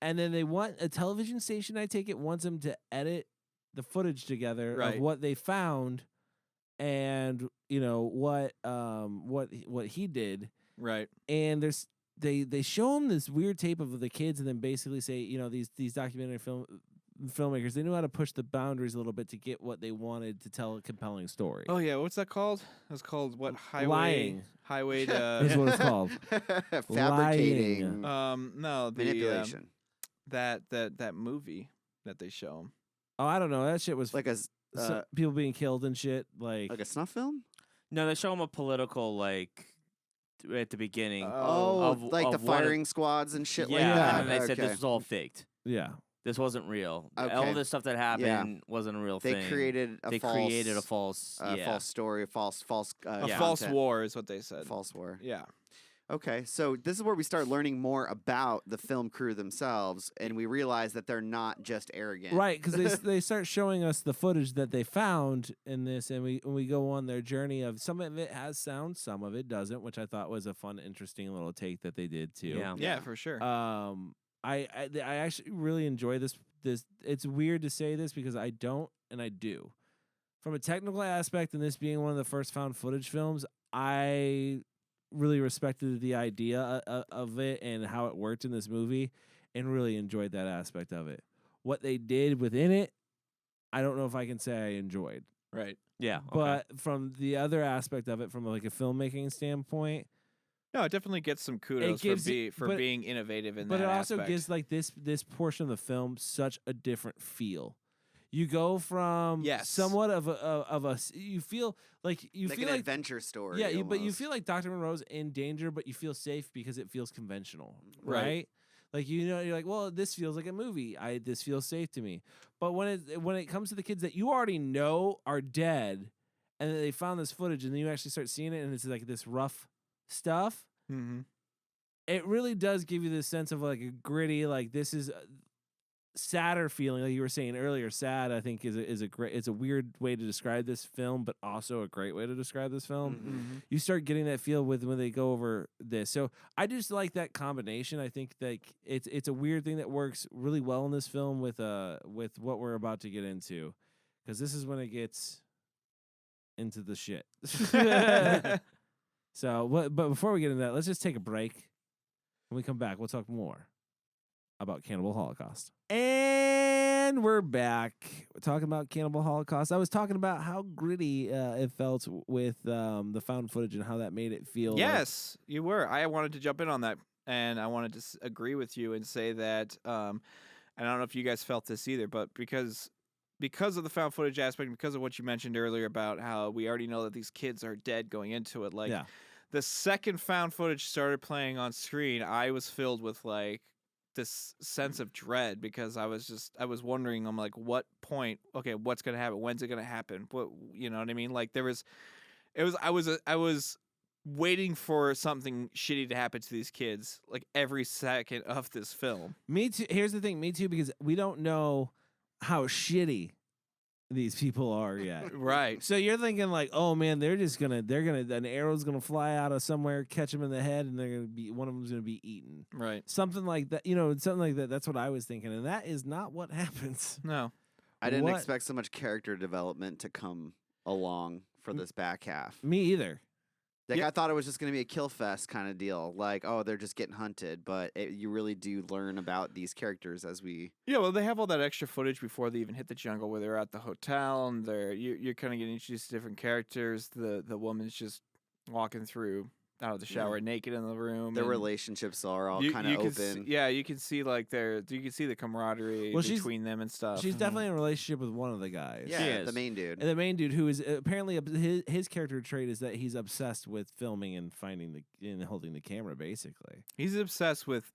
And then they want a television station. I take it wants him to edit the footage together Right. of what they found and what he did. Right. And they show him this weird tape of the kids and then basically say, these documentary filmmakers, they knew how to push the boundaries a little bit to get what they wanted to tell a compelling story. Oh yeah, what's that called? It's called what? Lying. Highway Is to what it's called. fabricating no, the manipulation. that movie that they show him. Oh, I don't know. That shit was like a people being killed and shit. Like snuff film. No, they show him a political like at the beginning. Oh, of- like the of one of- firing squads and shit like yeah, that. and they said Okay. this was all faked. yeah. This wasn't real. Okay. All this stuff that happened wasn't a real They thing. created a They false, created a false, false story, a false A Yeah. false content. war is what they said. False war. Yeah. Okay, so this is where we start learning more about the film crew themselves, and we realize that they're not just arrogant. Right, because they start showing us the footage that they found in this, and we go on their journey of some of it has sound, some of it doesn't, which I thought was a fun, interesting little take that they did too. Yeah, for sure. I actually really enjoy this. It's weird to say this because I don't, and I do. From a technical aspect, and this being one of the first found footage films, I really respected the idea of it and how it worked in this movie, and really enjoyed that aspect of it. What they did within it, I don't know if I can say I enjoyed. Right. Yeah. Okay. But from the other aspect of it, from like a filmmaking standpoint, No, it definitely gets some kudos for being innovative in that but it also aspect. gives like this portion of the film such a different feel. You go from somewhat of a you feel like like feel an like adventure story. yeah, but you almost. feel like Dr. Monroe's in danger, but you feel safe because it feels conventional, Right. right? Like you're like, well, this feels like a movie. This feels safe to me. But when it comes to the kids that you already know are dead, and then they found this footage, and then you actually start seeing it, and it's like this rough stuff. Mm-hmm. It really does give you this sense of like a gritty, like this is sadder feeling, like you were saying earlier. Sad, I think, is a great. It's a weird way to describe this film, but also a great way to describe this film. Mm-hmm. You start getting that feel when they go over this. So I just like that combination. I think like it's a weird thing that works really well in this film with what we're about to get into, because this is when it gets into the shit. So, but before we get into that, let's just take a break. When we come back, we'll talk more about Cannibal Holocaust. And we're back. We're talking about Cannibal Holocaust. I was talking about how gritty it felt with the found footage and how that made it feel. Yes, you were. I wanted to jump in on that, and I wanted to agree with you and say that, and I don't know if you guys felt this either, but because of the found footage aspect, because of what you mentioned earlier about how we already know that these kids are dead going into it, like the second found footage started playing on screen, I was filled with like this sense of dread because I was wondering, I'm like, what point? Okay, what's gonna happen? When's it gonna happen? What, you know what I mean? Like I was waiting for something shitty to happen to these kids like every second of this film. Me too. Here's the thing. Me too, because we don't know how shitty these people are yet. Right. So you're thinking like, oh man, an arrow's gonna fly out of somewhere, catch them in the head, and one of them's gonna be eaten. Right. Something like that. Something like that. That's what I was thinking, and that is not what happens. No. I didn't expect so much character development to come along for this back half. Me either. Like I thought it was just going to be a kill fest kind of deal. Like, oh, they're just getting hunted, but you really do learn about these characters as we. Yeah, well, they have all that extra footage before they even hit the jungle, where they're at the hotel and you're kind of getting introduced to different characters. The woman's just walking through out of the shower naked in the room. Their relationships are all kind of open. You can see like you can see the camaraderie between them and stuff. She's definitely in a relationship with one of the guys. Yeah, the main dude. And the main dude, who is apparently his character trait is that he's obsessed with filming and and holding the camera. Basically, he's obsessed with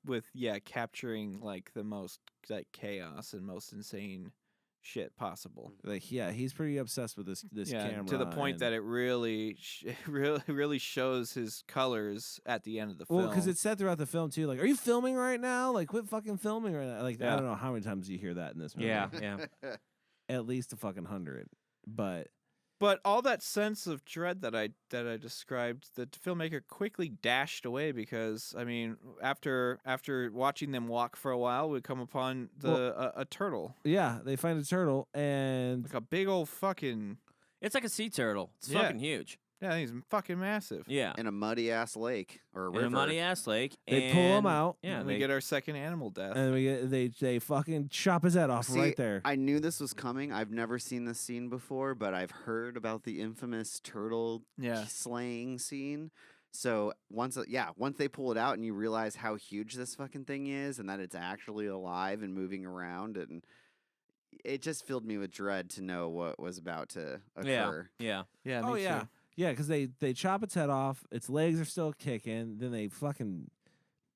capturing like the most like chaos and most insane shit possible. Like, he's pretty obsessed with this camera to the point that it really really shows his colors at the end of the film. Well, because it's said throughout the film too, like, are you filming right now? Like, quit fucking filming right now. Like, I don't know how many times you hear that in this movie. Yeah. At least a fucking 100. But all that sense of dread that I described, the filmmaker quickly dashed away because, I mean, after watching them walk for a while, we come upon a turtle. Yeah, they find a turtle and like a big old fucking. It's like a sea turtle. It's fucking huge. Yeah, he's fucking massive. Yeah. In a muddy ass lake or a river. In a muddy ass lake. They pull him out. Yeah, and we get our second animal death. And they fucking chop his head off right there. I knew this was coming. I've never seen this scene before, but I've heard about the infamous turtle slaying scene. So once they pull it out and you realize how huge this fucking thing is and that it's actually alive and moving around, and it just filled me with dread to know what was about to occur. Yeah. Me too. Yeah, because they chop its head off, its legs are still kicking, then they fucking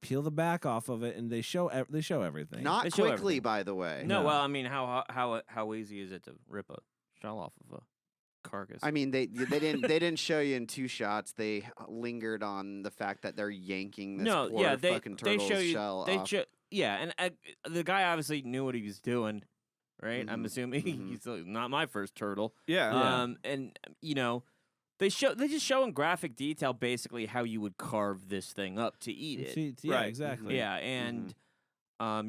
peel the back off of it, and they show everything. Not They show quickly, everything. by the way. No, well, I mean, how easy is it to rip a shell off of a carcass. I mean, they didn't show you in 2 shots. They lingered on the fact that they're yanking this poor fucking turtle's shell off. And the guy obviously knew what he was doing, right? I'm assuming he's like, not my first turtle. Yeah. And they just show in graphic detail basically how you would carve this thing up to eat it. Yeah, Right. exactly. Yeah, and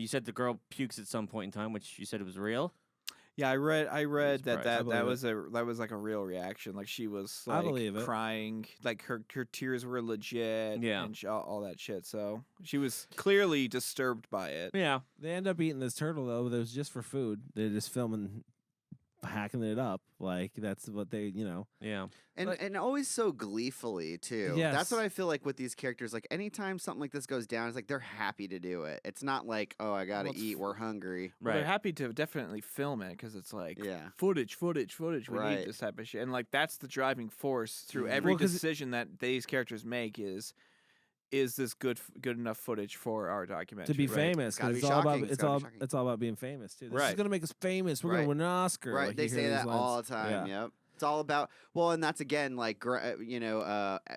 you said the girl pukes at some point in time, which you said it was real. Yeah, I read surprised. that believe was like a real reaction. Like she was I believe it. crying, like her tears were legit. Yeah. and all that shit. So she was clearly disturbed by it. Yeah, They end up eating this turtle though. That was just for food. They're just filming, hacking it up. Like that's what they, yeah. And always so gleefully too. Yes. That's what I feel like with these characters. Like anytime something like this goes down, it's like they're happy to do it. It's not like, oh, I gotta Well, it's eat. We're hungry. Well, they're Right. happy to definitely film it because it's like Yeah. footage. We need Right. this type of shit, and like that's the driving force through Mhm. every Well, 'cause decision that these characters make is this good enough footage for our documentary to be right? famous. Gotta 'Cause be it's all about shocking. It's it's gotta be all shocking. it's all about being famous too. This is Right. gonna make us famous. We're Right. gonna win an Oscar. Right. Like, They you hear say these that lines. all the time. Yeah. Yep. It's all about and that's again like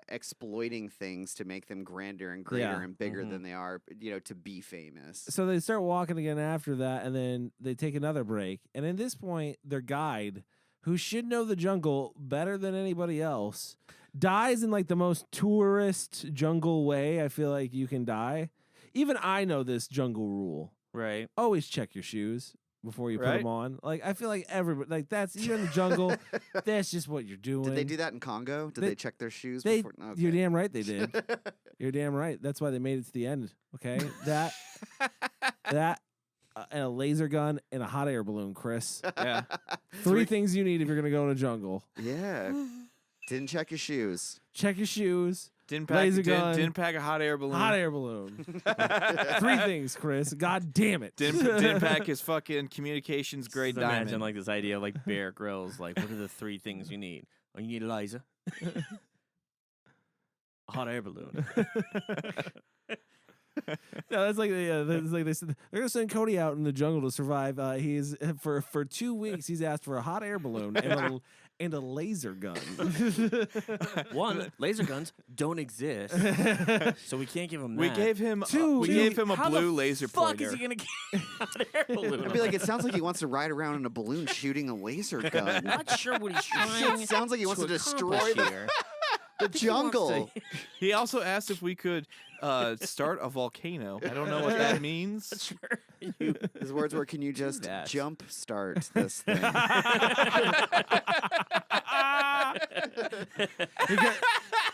exploiting things to make them grander and greater Yeah. and bigger Mhm. than they are. To be famous. So they start walking again after that, and then they take another break. And at this point, their guide, who should know the jungle better than anybody else, dies in like the most tourist jungle way I feel like you can die. Even I know this jungle rule. Right. Always check your shoes before you put Right. them on. Like I feel like everybody, like that's you're in the jungle. That's just what you're doing. Did they do that in Congo? Did They- they check their shoes They, before? Okay. You're damn right they did. You're damn right. That's why they made it to the end. Okay, that and a laser gun and a hot air balloon, Chris. Yeah. Three things you need if you're gonna go in a jungle. Yeah. Didn't check your shoes. Check your shoes. Didn't pack Laser gun. didn't pack a hot air balloon. Hot air balloon. Three things, Chris. God damn it. Didn't pack his fucking communications grade Just diamond. imagine like this idea of like Bear Grylls. Like, what are the 3 things you need? Oh, you need a laser, a hot air balloon. No, that's like that's like they said they're gonna send Cody out in the jungle to survive. He's for 2 weeks. He's asked for a hot air balloon and a laser gun. One, laser guns don't exist, so we can't give him that. We gave him Two- we two- gave him a How blue the laser fuck pointer. is he gonna get a hot air balloon? I'd be like, it sounds like he wants to ride around in a balloon shooting a laser gun. I'm not sure what he's trying. It sounds like he wants to destroy accomplish the, here. the I think he wants jungle. to- He also asked if we could start a volcano. I don't know what that means. Sure. You- His words were, "Can you just that. jump start this thing?"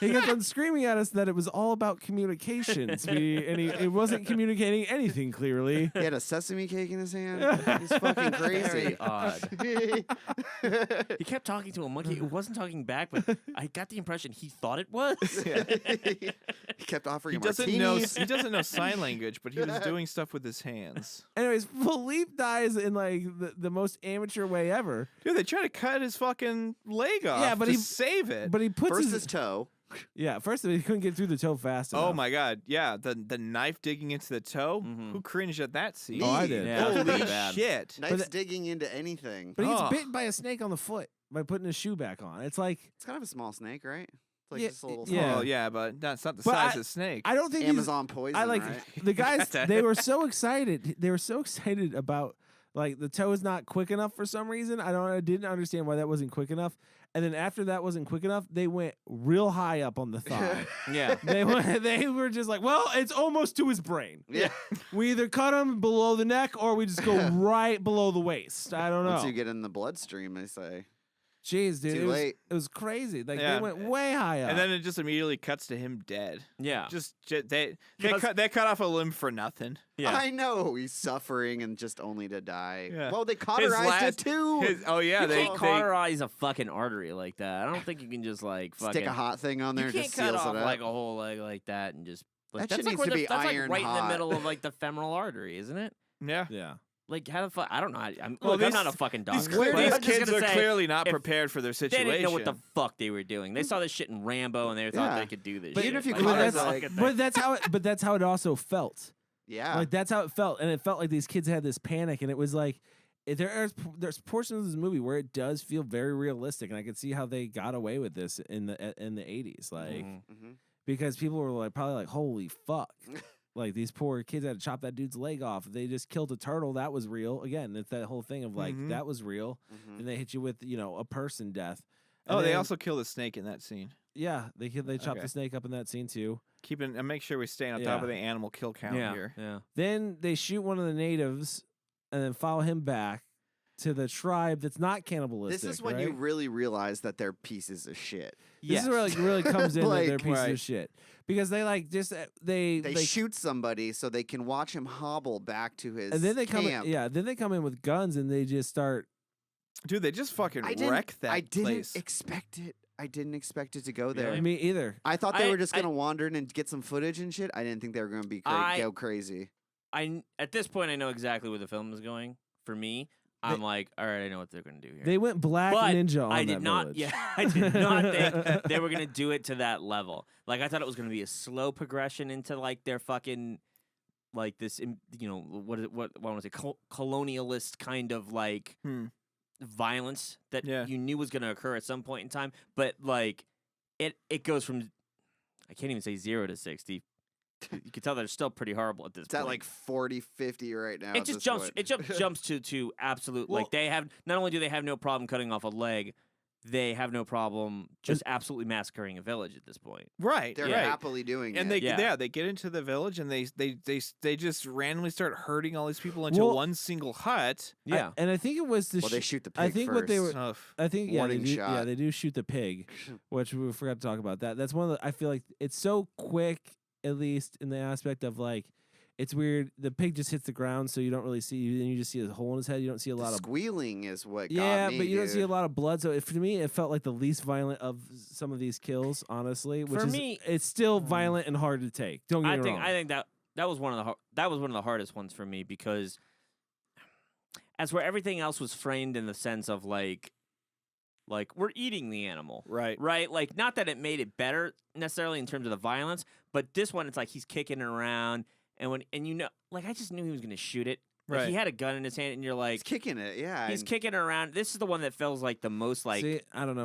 He got done screaming at us that it was all about communications. It wasn't communicating anything clearly. He had a sesame cake in his hand. He's fucking crazy. Very odd. He kept talking to a monkey. It wasn't talking back, but I got the impression he thought it was. He kept offering He him doesn't know martinis. he doesn't know sign language, but he was doing stuff with his hands. Anyways, Philippe dies in like the most amateur way ever. Dude, they tried to cut his fucking leg off Yeah, but to he- save it. But he puts First his toe. first he couldn't get through the toe fast enough. Oh my god, yeah, the knife digging into the toe. Mhm. Who cringed at that scene? Me. Oh, I did. Yeah, that's Holy pretty bad. shit! Knives the- digging into anything. But he gets Oh. bitten by a snake on the foot by putting his shoe back on. It's like It's kind of a small snake, right? It's like Yeah, just a little yeah. Oh yeah, but that's not the But size I- of snake. I don't think he's- Amazon poison. I like right? the guys. Got that. They were so excited. They were so excited about like the toe is not quick enough for some reason. I didn't understand why that wasn't quick enough. And then after that wasn't quick enough, they went real high up on the thigh. Yeah. They were just like, well, it's almost to his brain. Yeah. We either cut him below the neck or we just go right below the waist. I don't know. Once you get in the bloodstream, they say. Jeez, dude, Too it was, late. it was crazy. Like Yeah. they went way high up. And then it just immediately cuts to him dead. Yeah. They Because- cut off a limb for nothing. Yeah. I know he's suffering and just only to die. Yeah. Well, they His cauterized last- it too. Oh yeah, You they can't cauterize a fucking artery like that. I don't think you can just like fucking Stick a hot thing on there, You and can't just cut seals off it up. like a whole leg like that and just like That that's shit like needs where to the, be that's like iron right in the hot. middle of like the femoral artery, isn't it? Yeah. yeah. Like how the fuck? I don't know. Well, I'm these- not a fucking These, doctor. clear, but these I'm just kids gonna are say, clearly not if prepared for their They situation. didn't know what the fuck they were doing. They saw this shit in Rambo and they thought Yeah. they could do this. But shit. even if you Like, But how cauterize the it, fuck like- did they- but that's how it also felt. Yeah. Like that's how it felt, and it felt like these kids had this panic, and it was like there's portions of this movie where it does feel very realistic, and I can see how they got away with this in the 80s, like Mhm. because people were like probably like, holy fuck. Like these poor kids had to chop that dude's leg off. They just killed a turtle. That was real. Again, it's that whole thing of like that was real. Mhm. And they hit you with a person death. And Oh, they then- also kill the snake in that scene. yeah they chopped Okay. the snake up in that scene too. And make sure we stay on top of the animal kill count here. Yeah. Then they shoot one of the natives and then follow him back to the tribe that's not cannibalistic. This is when right? you really realize that they're pieces of shit. This is where like really comes in that they're Like, pieces right. of shit because they like just They like, shoot somebody so they can watch him hobble back to his and then they come camp. then they come in with guns and they just start. Dude, they just fucking I didn't, wreck that I didn't place. expect it. I didn't expect it to go there. Me either. I thought they I- were just I- gonna wander in and get some footage and shit. I didn't think they were gonna be go crazy. At this point I know exactly where the film is going. For me, I'm like, all right, I know what they're gonna do here. They went black But ninja on I that did not. village. Yeah, I did not think they were gonna do it to that level. Like I thought it was gonna be a slow progression into like their fucking like this. What I want to say colonialist kind of like violence that you knew was gonna occur at some point in time. But like it goes from I can't even say 0 to 60. You can tell they're still pretty horrible at this It's point. at like 40, 50 right now. It at just this jumps. point. It jumps to absolute. Well- like they have. Not only do they have no problem cutting off a leg, they have no problem just absolutely massacring a village at this point. Right. They're right. happily doing And it. they get into the village and they just randomly start hurting all these people into Well, one single hut. Yeah. and I think it was the. Well, they shoot the pig I think what they first. were. Ugh. I think yeah, they Warning do, shot. yeah, they do shoot the pig, which we forgot to talk about that. That's one of the. I feel like it's so quick, at least in the aspect of like, it's weird. The pig just hits the ground, so you don't really see, and you just see a hole in his head. You don't see a The lot of. squealing is what Yeah, got me, but you don't see a dude. lot of blood. So for me, it felt like the least violent of some of these kills, honestly. Which For is, me- it's still violent and hard to take. Don't get me wrong. I think that was one of the hardest ones for me because as where everything else was framed in the sense of like we're eating the animal. Right. Right? Like, not that it made it better necessarily in terms of the violence, but this one, it's like he's kicking it around, and like, I just knew he was going to shoot it. Like, Right. he had a gun in his hand, and you're like, He's kicking it, yeah. he's and kicking it around. This is the one that feels like the most, like, See, I don't know.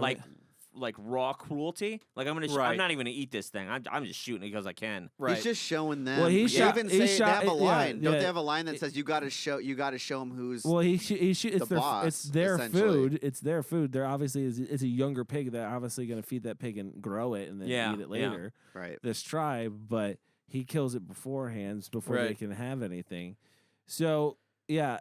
like raw cruelty. Like, I'm Right. not even going to eat this thing. I'm just shooting it because I can. Right. He's just showing them. Well, he They shot- even he say shot- they have a yeah, line. Don't yeah. they have a line that says you got to show him who's? Well, he shoot. It's the boss, it's their essentially. food. It's their food. They're obviously it's a younger pig. They're obviously going to feed that pig and grow it and then Yeah, eat it yeah. later. right. This tribe, but he kills it beforehand before they Right. can have anything. So yeah,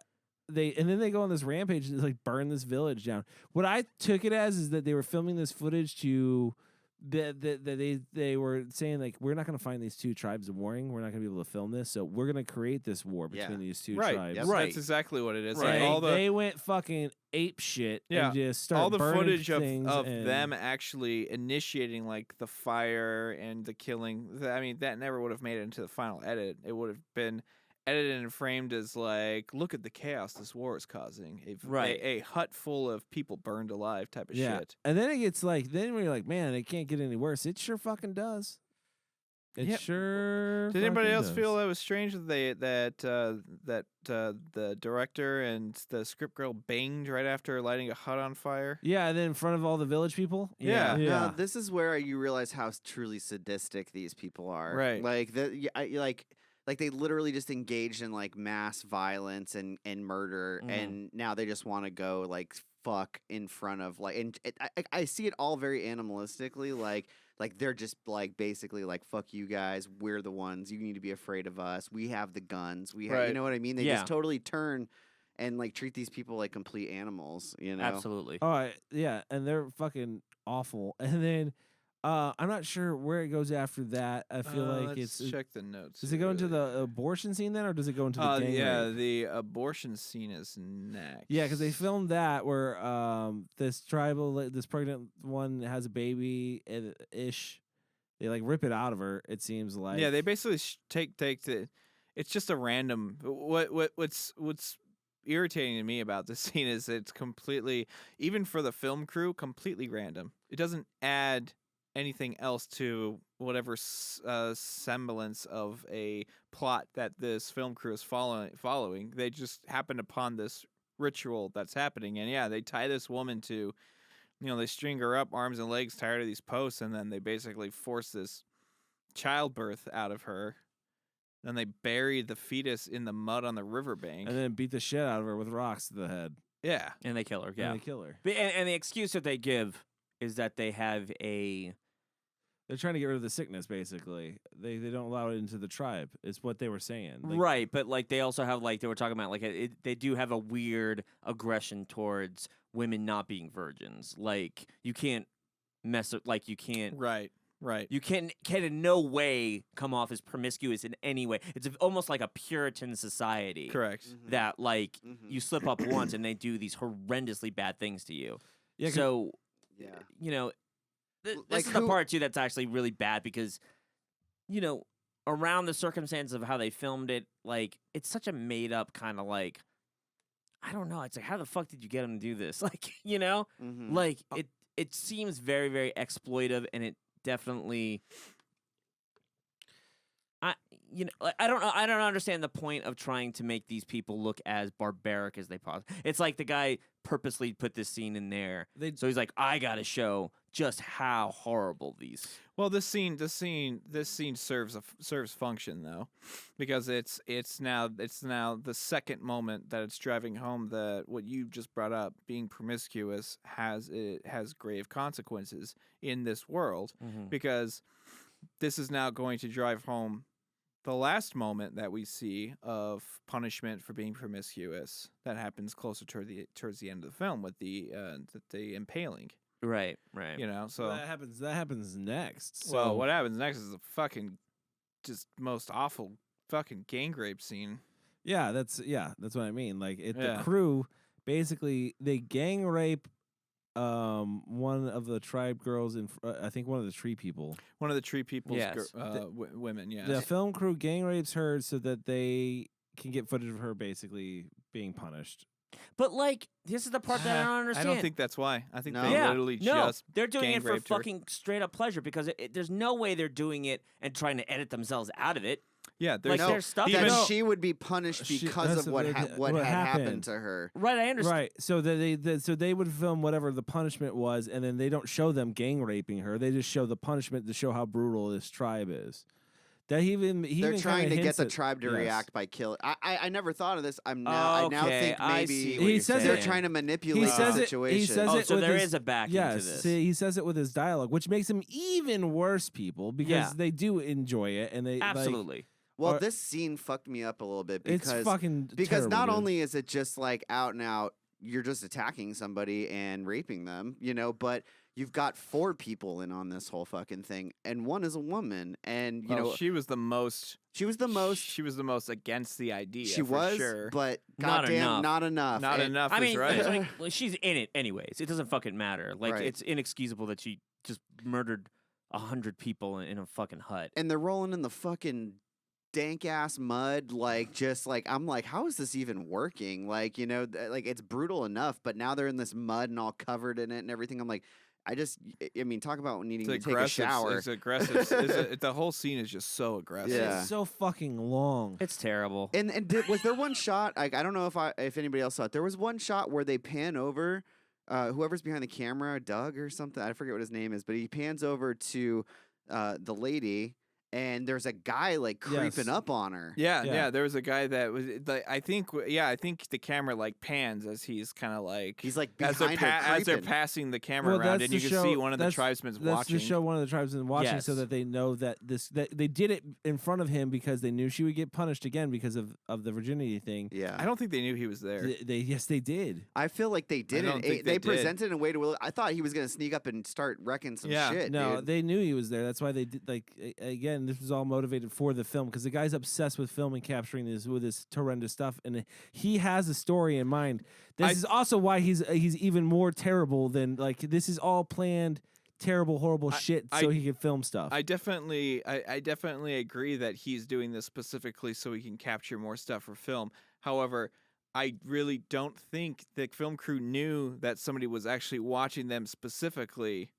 then they go on this rampage and like burn this village down. What I took it as is that they were filming this footage to. That they were saying like, we're not going to find these two tribes warring. We're not going to be able to film this, so we're going to create this war between Yeah. these two Right. tribes. Yep. Right. That's exactly what it is. Right. Like all the They went fucking ape shit Yeah, and just started all the burning footage of things and- them actually initiating like the fire and the killing. I mean, that never would have made it into the final edit. It would have been edited and framed as like, look at the chaos this war is causing. Right. A hut full of people burned alive type of yeah. shit. And then it gets like, then when you're like, man, it can't get any worse. It sure fucking does. It Yep. sure. Did anybody fucking else does. feel that was strange that the director and the script girl banged right after lighting a hut on fire? Yeah, and then in front of all the village people. Yeah. yeah. No, this is where you realize how truly sadistic these people are. Right. Like like they literally just engaged in like mass violence and murder, and now they just want to go like fuck in front of like, and I see it all very animalistically, like they're just like basically like, fuck you guys, we're the ones, you need to be afraid of us, we have the guns, we have, Right. you know what I mean? They Yeah. just totally turn and like treat these people like complete animals, you know? Absolutely. All right. Yeah, and they're fucking awful. And then I'm not sure where it goes after that. I feel like let's it's. check the notes. Does it go into the abortion scene then, or does it go into the gang yeah, rape? the abortion scene is next. Yeah, because they filmed that where this this pregnant one has a baby ish. They like rip it out of her. It seems like. Yeah, they basically take the. It's just a random. What's irritating to me about this scene is it's completely, even for the film crew, completely random. It doesn't add anything else to whatever semblance of a plot that this film crew is following. They just happened upon this ritual that's happening. And yeah, they tie this woman to, they string her up, arms and legs, tied to these posts, and then they basically force this childbirth out of her. Then they bury the fetus in the mud on the riverbank. And then beat the shit out of her with rocks to the head. Yeah. And they kill her. Yeah. And they kill her. And the excuse that they give is that they have They're trying to get rid of the sickness, basically. They don't allow it into the tribe. Is what they were saying. Right, but like they also have they were talking about they do have a weird aggression towards women not being virgins. Like you can't you can't Right. you can in no way come off as promiscuous in any way. It's almost like a Puritan society. Correct. That you slip up once and they do these horrendously bad things to you. Yeah, so Yeah. This is the part too that's actually really bad because, around the circumstances of how they filmed it, it's such a made up kind of I don't know. It's like, how the fuck did you get them to do this? Mm-hmm. It seems very, very exploitive, and it definitely. I don't know. I don't understand the point of trying to make these people look as barbaric as they possibly. It's like the guy purposely put this scene in there, so he's like, I gotta show just how horrible these. Well, this scene serves function though, because it's now the second moment that it's driving home that what you just brought up, being promiscuous has grave consequences in this world, because this is now going to drive home the last moment that we see of punishment for being promiscuous that happens closer towards the end of the film with the impaling. Right. So that happens next. So. Well, what happens next is a fucking just most awful fucking gang rape scene. Yeah, that's what I mean. The crew basically they gang rape one of the tribe girls in I think one of the tree people. One of the tree people's Yes. women, yes. The film crew gang rapes her so that they can get footage of her basically being punished. But this is the part that I don't understand. I don't think that's why. I think No. they literally just they're doing gang it for raped her. fucking straight up pleasure because there's no way they're doing it and trying to edit themselves out of it. Yeah, there's Like, there's stuff that that- she would be punished because of what had happened to her. Right, I understand. Right. So they would film whatever the punishment was, and then they don't show them gang raping her. They just show the punishment to show how brutal this tribe is. That he They're even trying to get hints the at- tribe to yes. react by killing. I never thought of this. I now think I maybe see what He you're says they're saying. trying to manipulate He says the it. situation. He says Oh, it so with there his, is a backing yes, to this. See, he says it with his dialogue, which makes him even worse, people, because Yeah. they do enjoy it and they Absolutely. Well, Or- this scene fucked me up a little bit It's because fucking because terrible, not dude. only is it just out and out, you're just attacking somebody and raping them, but you've got 4 people in on this whole fucking thing, and one is a woman, and she was the most. she was the most. She was the most against the idea. She for was, sure. but Not goddamn, enough. not enough. Not And- enough I is mean, right. she's in it anyways. It doesn't fucking matter. Right. It's inexcusable that she just murdered 100 people in a fucking hut. And they're rolling in the fucking dank ass mud, I'm like, how is this even working? It's brutal enough, but now they're in this mud and all covered in it and everything. I'm like, talk about needing to take a shower. It's aggressive. The whole scene is just so aggressive. Yeah. It's so fucking long. It's terrible. Was there one shot? I don't know if anybody else saw it. There was one shot where they pan over, whoever's behind the camera, Doug or something. I forget what his name is, but he pans over to the lady. And there's a guy creeping up on her. Yeah. There was a guy that was I think the camera pans as he's kind of He's as behind her as they're creeping. passing the camera Well, around, that's and you to can show- see one of the that's- tribesmen That's watching. to show one of the tribesmen watching, so Yes. that they know that that they did it in front of him because they knew she would get punished again because of the virginity thing. Yeah. I don't think they knew he was there. Yes, they did. I feel like they didn't. don't think They they did. presented in a way to. I thought he was going to sneak up and start wrecking some Yeah. shit. No, dude. they knew he was there. That's why they did. Again, this was all motivated for the film because the guy's obsessed with film and capturing this with this horrendous stuff, and he has a story in mind. This is also why he's even more terrible than this is all planned, terrible, horrible shit, so he can film stuff. I definitely agree that he's doing this specifically so he can capture more stuff for film. However, I really don't think the film crew knew that somebody was actually watching them specifically.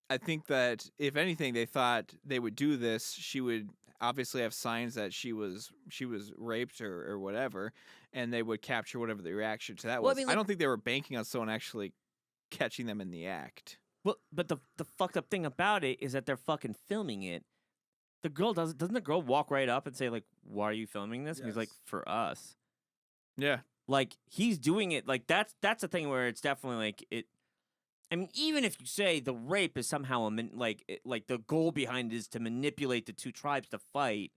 I think that if anything, they thought they would do this. She would obviously have signs that she was raped or whatever, and they would capture whatever the reaction to that Well, I was. mean, I like- don't think they were banking on someone actually catching them in the act. Well, but the fucked up thing about it is that they're fucking filming it. The girl doesn't the girl walk right up and say like, "Why are you filming this?" And he's like, Yes. "For us." Yeah. Like he's doing it like that's a thing where it's definitely like it. I mean, even if you say the rape is somehow like the goal behind it is to manipulate the two tribes to fight.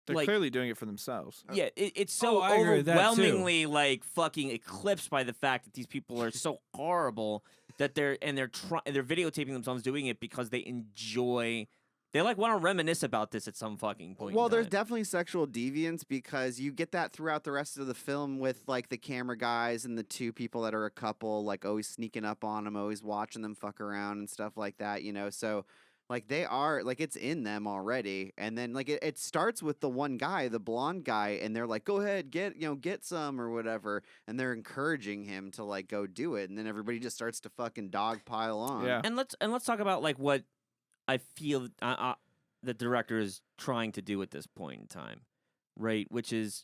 They're Like- clearly doing it for themselves. Yeah, it's so I agree with that, too. overwhelmingly like fucking eclipsed by the fact that these people are so horrible that they're videotaping themselves doing it because they enjoy. They like want to reminisce about this at some fucking point. Well, in there's time. definitely sexual deviance because you get that throughout the rest of the film with like the camera guys and the two people that are a couple, like always sneaking up on them, always watching them fuck around and stuff like that, you know. So like they are like it's in them already, and then like it starts with the one guy, the blonde guy, and they're like, "Go ahead, get some or whatever," and they're encouraging him to like go do it, and then everybody just starts to fucking dogpile on. Yeah. And let's talk about like what I feel the director is trying to do at this point in time, right? Which is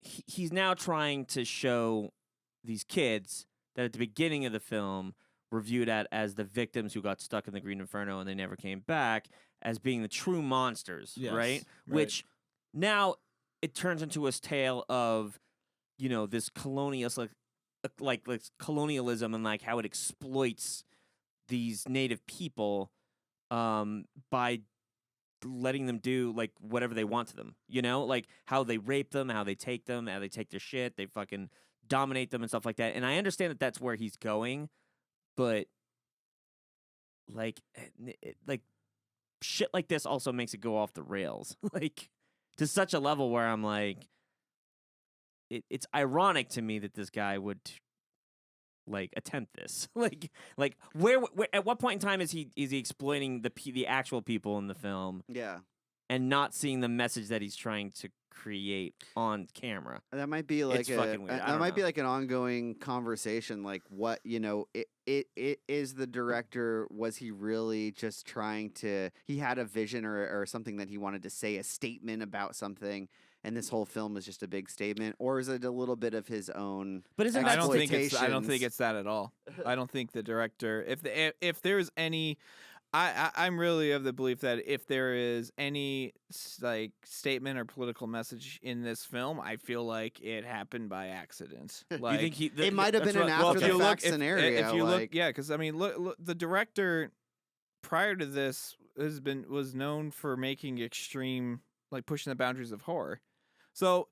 he's now trying to show these kids that at the beginning of the film were viewed as the victims who got stuck in the Green Inferno and they never came back as being the true monsters, Yes, right? right. Which now it turns into a tale of, you know, this like colonialism and like how it exploits these native people by letting them do like whatever they want to them, you know, like how they rape them, how they take their shit, they fucking dominate them and stuff like that. And I understand that that's where he's going, but like shit like this also makes it go off the rails, like to such a level where I'm like, it's ironic to me that this guy would like attempt this. like where at what point in time is he exploiting the actual people in the film Yeah. and not seeing the message that he's trying to create on camera? That might be like It's fucking weird. I that don't might be know. like an ongoing conversation. Like, what it is the director? Was he really just trying to? He had a vision or something that he wanted to say, a statement about something, and this whole film is just a big statement, or is it a little bit of his own? But isn't that I don't think exploitations? it's that at all. I don't think the director, if there's any, I'm really of the belief that if there is any like statement or political message in this film, I feel like it happened by accident. Like, you think he? It might have that's been an what- after if you the look, fact scenario. if you look, like, yeah, because I mean, look, the director prior to this was known for making extreme, like pushing the boundaries of horror. So,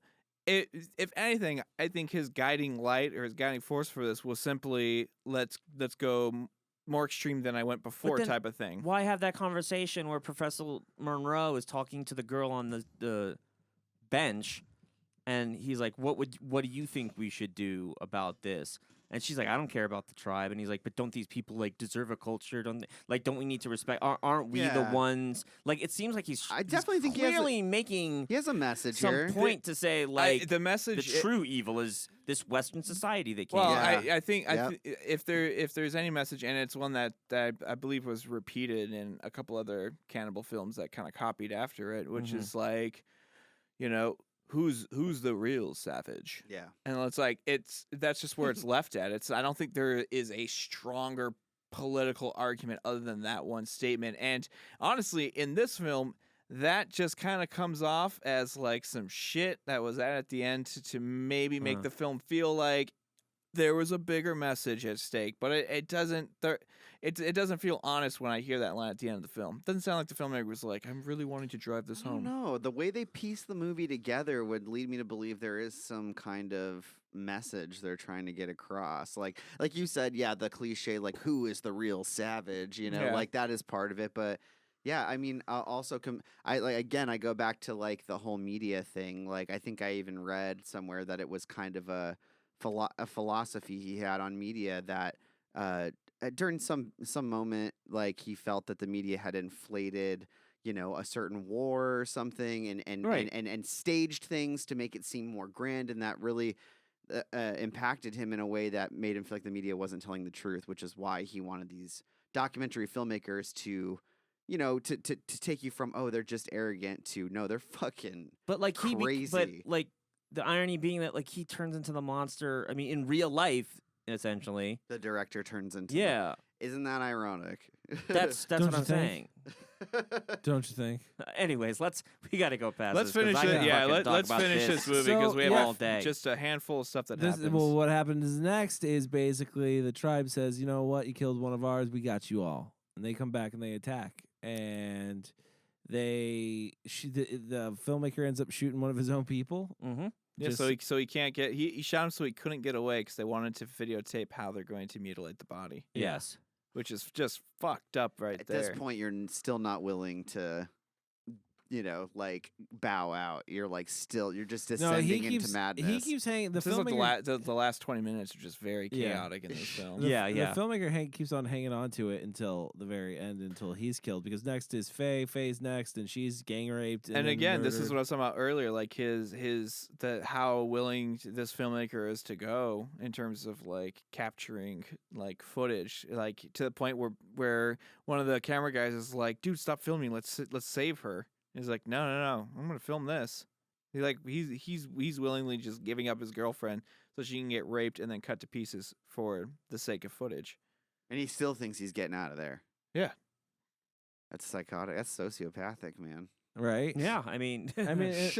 if anything, I think his guiding light or his guiding force for this was simply let's go more extreme than I went before then type of thing. Why have that conversation where Professor Monroe is talking to the girl on the bench, and he's like, "What do you think we should do about this?" And she's like, "I don't care about the tribe." And he's like, "But don't these people like deserve a culture? Don't we need to respect? Aren't we the Yeah. ones?" Like it seems like he's I definitely think he has a- clearly making he has a message some here. point to say like the the message, true evil is this Western society that came. well, Yeah. I think Yep. if there's any message, and it's one that I believe was repeated in a couple other cannibal films that kind of copied after it, which Mhm. is like, you know, who's the real savage? Yeah. And it's like that's just where it's left at. I don't think there is a stronger political argument other than that one statement. And honestly, in this film, that just kind of comes off as like some shit that was added at the end to maybe make the film feel like there was a bigger message at stake. But it doesn't. It doesn't feel honest when I hear that line at the end of the film. It doesn't sound like the filmmaker was like, I'm really wanting to drive this I don't home. know. The way they piece the movie together would lead me to believe there is some kind of message they're trying to get across. Like you said, yeah, the cliche, like who is the real savage? You know, Yeah. like that is part of it. But yeah, I mean, also, I go back to like the whole media thing. Like I think I even read somewhere that it was kind of a philosophy he had on media that during some moment, like he felt that the media had inflated, you know, a certain war or something, and Right. and staged things to make it seem more grand, and that really impacted him in a way that made him feel like the media wasn't telling the truth, which is why he wanted these documentary filmmakers to, you know, to take you from, oh, they're just arrogant to, no, they're fucking But like crazy. but like the irony being that like he turns into the monster. I mean, in real life, essentially. The director turns into. Yeah, Isn't that ironic? that's Don't what you I'm think? saying. Don't you think? Anyways, we got to go past. Let's this 'cause finish I it. could Yeah, fucking talk let's about finish this movie So, because we have yeah. all day. just a handful of stuff that This, happens. well, what happens next is basically the tribe says, you know what, you killed one of ours, we got you all, and they come back and they attack, and the filmmaker ends up shooting one of his own people. Mm-hmm. Yeah, so he can't get he shot him so he couldn't get away because they wanted to videotape how they're going to mutilate the body, Yes. which is just fucked up right At there. this point, you're still not willing to, like bow out. You're like you're just No, descending into madness. he keeps hanging. The This is like filmmaker, the last 20 minutes are just very Yeah. chaotic in this film. the, Yeah, the yeah. filmmaker keeps on hanging on to it until the very end, until he's killed. Because next is Faye. Faye's next, and she's gang raped. And then again, this is murdered. what I was talking about earlier, like how willing this filmmaker is to go in terms of like capturing like footage, like to the point where one of the camera guys is like, "Dude, stop filming. Let's save her." He's like, "No, I'm gonna film this." He's willingly just giving up his girlfriend so she can get raped and then cut to pieces for the sake of footage. And he still thinks he's getting out of there. Yeah. That's psychotic. That's sociopathic, man. right. Yeah, I mean, I mean, there's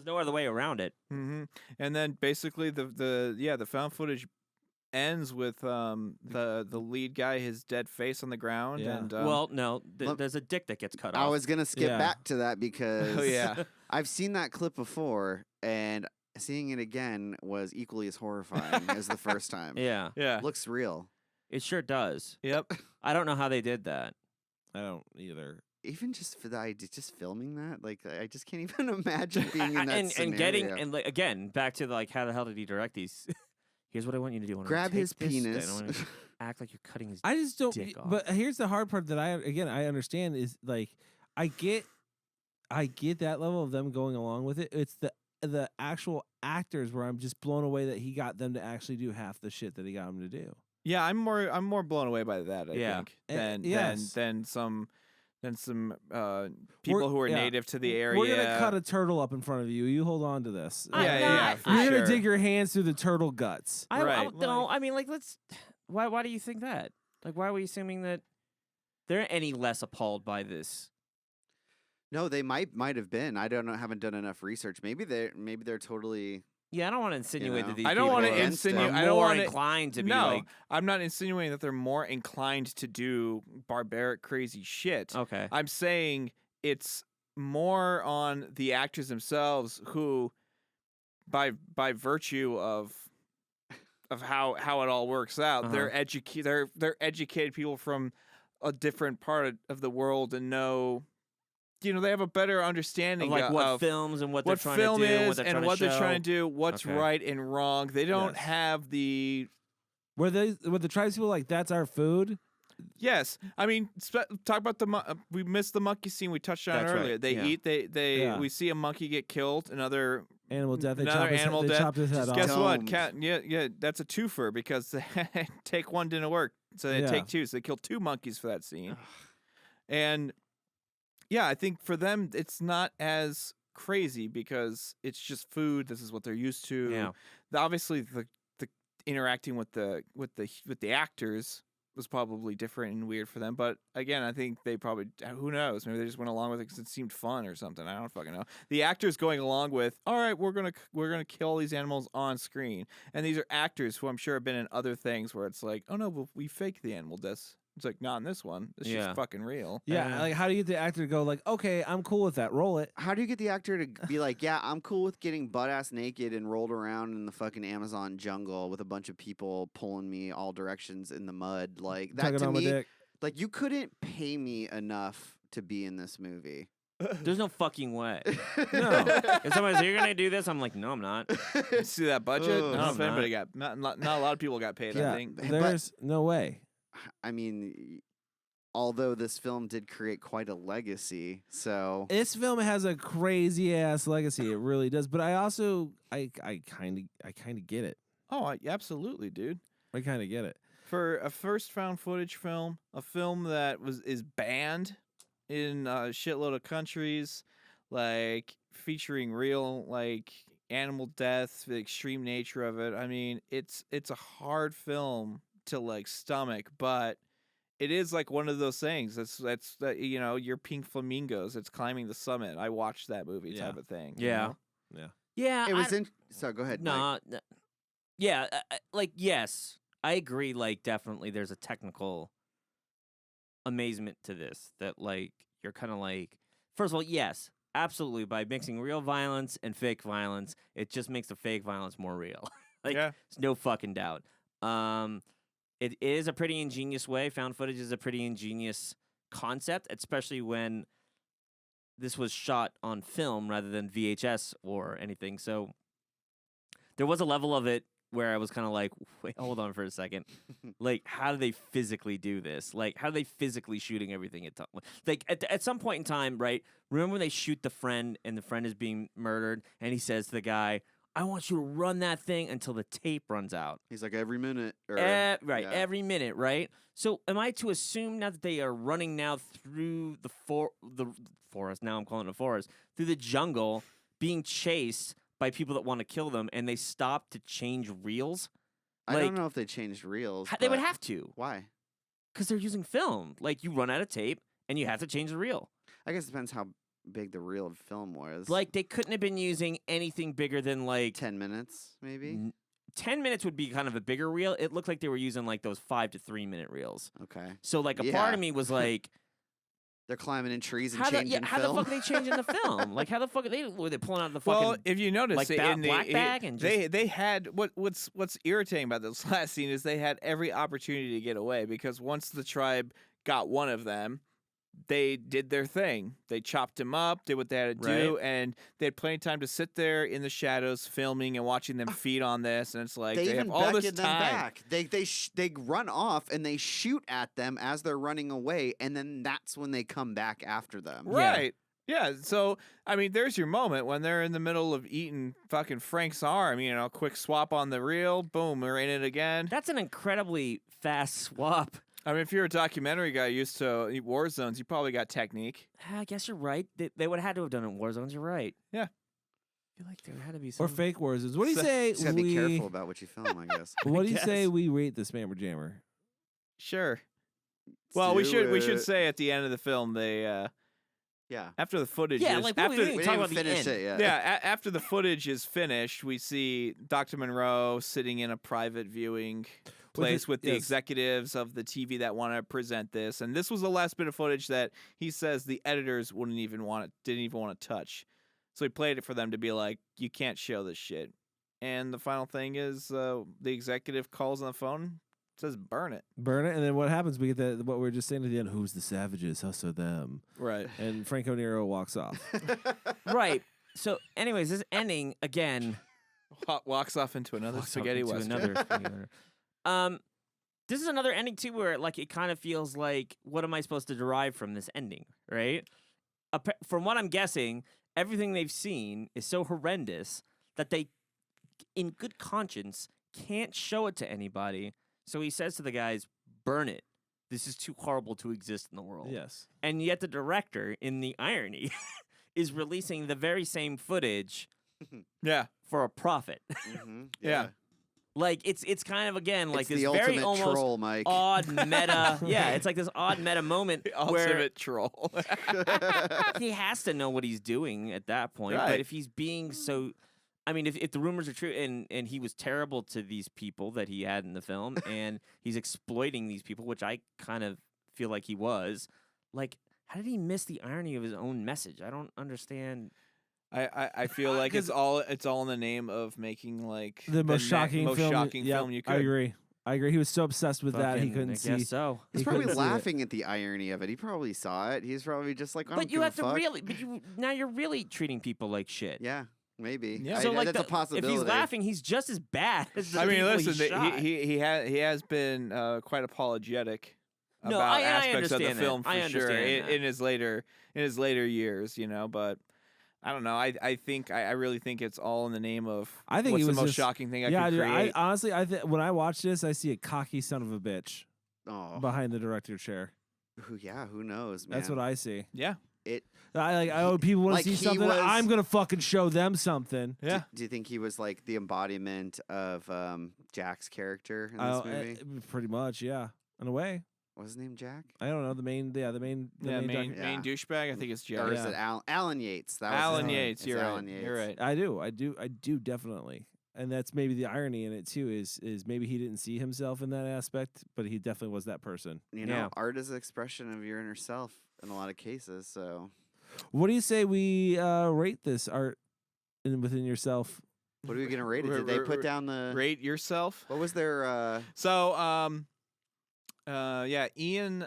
no other way around it. Mm-hmm. And then basically the found footage ends with the lead guy, his dead face on the ground. Yeah. And Well, no, Look- there's a dick that gets cut I off. was gonna skip Yeah. back to that because oh yeah, I've seen that clip before, and seeing it again was equally as horrifying as the first time. Yeah, yeah, Looks real. it sure does. yep. I don't know how they did that. I don't either. Even just for the idea, just filming that, like I just can't even imagine being in that and scenario. getting and like again back to like how the hell did he direct these? Here's what I want you to do. I want you to Grab take his this, and penis. I want you to act like you're cutting his. I just don't. Dick off. But here's the hard part that I understand is like I get that level of them going along with it. It's the actual actors where I'm just blown away that he got them to actually do half the shit that he got them to do. Yeah, I'm more blown away by that. I Yeah. think Yes. than some people who are yeah. native to the area. We're gonna cut a turtle up in front of you. You hold on to this. Yeah, for You're sure. gonna dig your hands through the turtle guts. Right. No, I mean like let's. Why do you think that? Like why were you assuming that they're any less appalled by this? No, they might have been. I don't know. Haven't done enough research. Maybe they're totally. Yeah, I don't want to insinuate know. that these I don't people want to are insinuate. are I don't more want to. inclined to be No, like I'm not insinuating that they're more inclined to do barbaric, crazy shit. okay. I'm saying it's more on the actors themselves who, by virtue of how it all works out, they're educated people from a different part of the world and know. They have a better understanding Of, like what of films and what they're what trying film to do, is and what they're show. trying to do, what's Okay. right and wrong. They don't Yes. have the Were the tribes people like that's our food? yes. I mean, talk about we missed the monkey scene we touched on That's right, earlier. They yeah. eat. They Yeah. we see a monkey get killed. Another Animal death. They Another chop his, animal they death. chopped his head Just off. guess what? Domed. Cat. Yeah. That's a twofer because take one didn't work, so they Yeah. take two. So they killed two monkeys for that scene. And yeah, I think for them it's not as crazy because it's just food. This is what they're used to. Yeah. Obviously, the interacting with the actors was probably different and weird for them. But again, I think they probably who knows? Maybe they just went along with it because it seemed fun or something. I don't fucking know. The actors going along with, all right, we're gonna kill these animals on screen, and these are actors who I'm sure have been in other things where it's like, oh no, well, we faked the animal deaths. It's like not in this one. It's Yeah. just fucking real. Yeah, like how do you get the actor to go like, okay, I'm cool with that, roll it. How do you get the actor to be like, yeah, I'm cool with getting butt ass naked and rolled around in the fucking Amazon jungle with a bunch of people pulling me all directions in the mud? Like that Tugging to on my me, dick. like you couldn't pay me enough to be in this movie. There's no fucking way. No. If somebody says you're gonna do this, I'm like, no, I'm not. You see that budget? I Ugh. don't know if No, anybody got not a lot of people got paid. Yeah, I think. But- there's no way. I mean, although this film did create quite a legacy, so This film has a crazy ass legacy. It really does. But I also I kind of get it. Oh, absolutely, dude. I kind of get it. For a first found footage film, a film that is banned in a shitload of countries, like featuring real like animal death, the extreme nature of it. I mean, it's a hard film to like stomach, but it is like one of those things. That's your pink flamingos. It's climbing the summit. I watched that movie type of thing. you Yeah. know? Yeah. It was so go ahead. Mike. Yeah. Like, yes, I agree. Like, definitely there's a technical amazement to this that, like, you're kind of like, first of all, yes, absolutely. By mixing real violence and fake violence, it just makes the fake violence more real. Like, Yeah. there's no fucking doubt. It is a pretty ingenious way. Found footage is a pretty ingenious concept, especially when this was shot on film rather than VHS or anything. So there was a level of it where I was kind of like, wait, hold on for a second. Like, how do they physically do this? Like, how are they physically shooting everything at like at some point in time, right? Remember when they shoot the friend and the friend is being murdered and he says to the guy, I want you to run that thing until the tape runs out. He's like every minute. Every minute, right? So am I to assume now that they are running now through the forest, now I'm calling it a forest, through the jungle, being chased by people that want to kill them, and they stop to change reels? I don't know if they changed reels. They would have to. Why? Because they're using film. Like, you run out of tape, and you have to change the reel. I guess it depends how big the reel of film was. Like, they couldn't have been using anything bigger than, like... 10 minutes, maybe? 10 minutes would be kind of a bigger reel. It looked like they were using, like, those 5 to 3 minute reels. Okay. So, like, a part of me was like... They're climbing in trees and how changing film. How the fuck are they changing the film? Like, how the fuck were they pulling out the fucking... Well, if you notice, like, in black bag and just... they had what's irritating about this last scene is they had every opportunity to get away, because once the tribe got one of them, they did their thing. They chopped him up, did what they had to do, and they had plenty of time to sit there in the shadows filming and watching them feed on this. And it's like they even have all this beckon them time. back. They run off and they shoot at them as they're running away, and then that's when they come back after them. Right. Yeah. So, I mean, there's your moment when they're in the middle of eating fucking Frank's arm. Quick swap on the reel. Boom, we're in it again. That's an incredibly fast swap. I mean, if you're a documentary guy used to war zones, you probably got technique. I guess you're right. They would have had to have done it in war zones. You're right. Yeah. I feel like there had to be some... Or fake war zones. What do you say? Just gotta be careful about what you film, I guess. What do you say we rate this Mammer Jammer? Sure. Well, we should say at the end of the film they after the footage we didn't finish it yet. After the footage is finished, we see Dr. Monroe sitting in a private viewing place with the executives of the TV that want to present this, and this was the last bit of footage that he says the editors didn't even want to touch. So he played it for them to be like, you can't show this shit. And the final thing is the executive calls on the phone, says burn it. Burn it, and then what happens? We get what we were just saying at the end. Who's the savages? Us or them? Right. And Franco Nero walks off. Right. So, anyways, this ending again walks off into another spaghetti western. This is another ending too, where like it kind of feels like, what am I supposed to derive from this ending? Right. From what I'm guessing, everything they've seen is so horrendous that they, in good conscience, can't show it to anybody. So he says to the guys, burn it. This is too horrible to exist in the world. Yes. And yet the director, in the irony, is releasing the very same footage for a profit. Mm-hmm. Yeah. Like, it's kind of, again, like it's this the very ultimate almost troll, Mike. odd meta. Yeah, it's like this odd meta moment The where ultimate troll. he has to know what he's doing at that point. Right. But if he's being so... I mean, if the rumors are true and he was terrible to these people that he had in the film and he's exploiting these people, which I kind of feel like he was, like, how did he miss the irony of his own message? I don't understand. I feel like it's all in the name of making like the most shocking film you could. I agree. He was so obsessed with that he couldn't see. I guess so. He's probably laughing at the irony of it. He probably saw it. He's probably just like, I don't but you give have a to fuck. really. But now you're really treating people like shit. Yeah, maybe. Yeah. So like that's a possibility. if he's laughing, he's just as bad as the I mean, people listen, he shot. he has been quite apologetic No, about I aspects of the understand that. film for I sure understand that. in his later years, but I don't know. I really think it's all in the name of I think what's he was the most just, shocking thing I yeah, could dude, create. Honestly, when I watch this, I see a cocky son of a bitch Oh, behind the director chair. who knows, man? That's what I see. Yeah. People want to Like, see he something. was- I'm gonna fucking show them something. Yeah. Do you think he was like the embodiment of Jack's character in this movie? Pretty much, yeah. In a way, What was his name, Jack? I don't know the main Main Yeah. douchebag. I think it's Jack. Or is it Alan Yates? That was his Alan name. Yates. It's You're Alan right. Yates. You're right. I do definitely, and that's maybe the irony in it too. Is maybe he didn't see himself in that aspect, but he definitely was that person. You know, Yeah. art is an expression of your inner self in a lot of cases. So, What do you say we rate this art within yourself? what are we gonna rate it? Did they put down the? Rate yourself. What was their? So, yeah, Ian.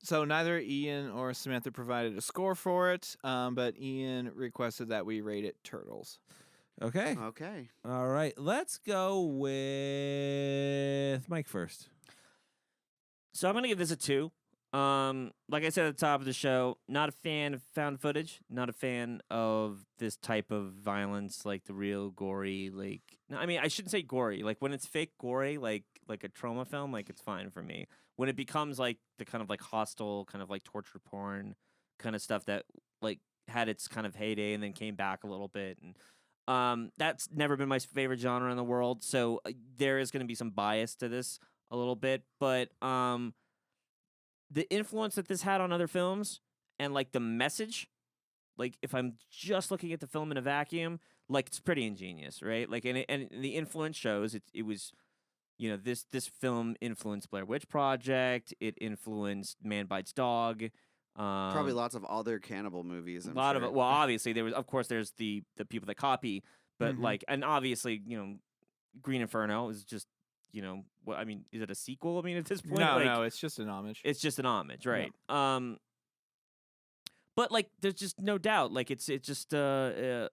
So neither Ian or Samantha provided a score for it. But Ian requested that we rate it turtles. Okay, Okay. all right. Let's go with Mike first. So I'm gonna give this a 2. Like I said at the top of the show, not a fan of found footage, not a fan of this type of violence, like the real gory, like no, I mean I shouldn't say gory. Like when it's fake gory, like a trauma film, like it's fine for me. When it becomes like the kind of like hostile, kind of like torture porn kind of stuff that like had its kind of heyday and then came back a little bit, and that's never been my favorite genre in the world. So there is going to be some bias to this a little bit, but the influence that this had on other films and like the message, like if I'm just looking at the film in a vacuum, like it's pretty ingenious, right? Like and the influence shows it was, you know, this film influenced Blair Witch Project, it influenced Man Bites Dog, Probably lots of other cannibal movies. a I'm lot sure. of it. Well, obviously there was, of course, there's the people that copy, but Mhm. like, and obviously, you know, Green Inferno is just, you know, what I mean, is it a sequel? I mean, at this point, No, like, no, it's just an homage. it's just an homage, right? But like, there's just no doubt, like, it's just there's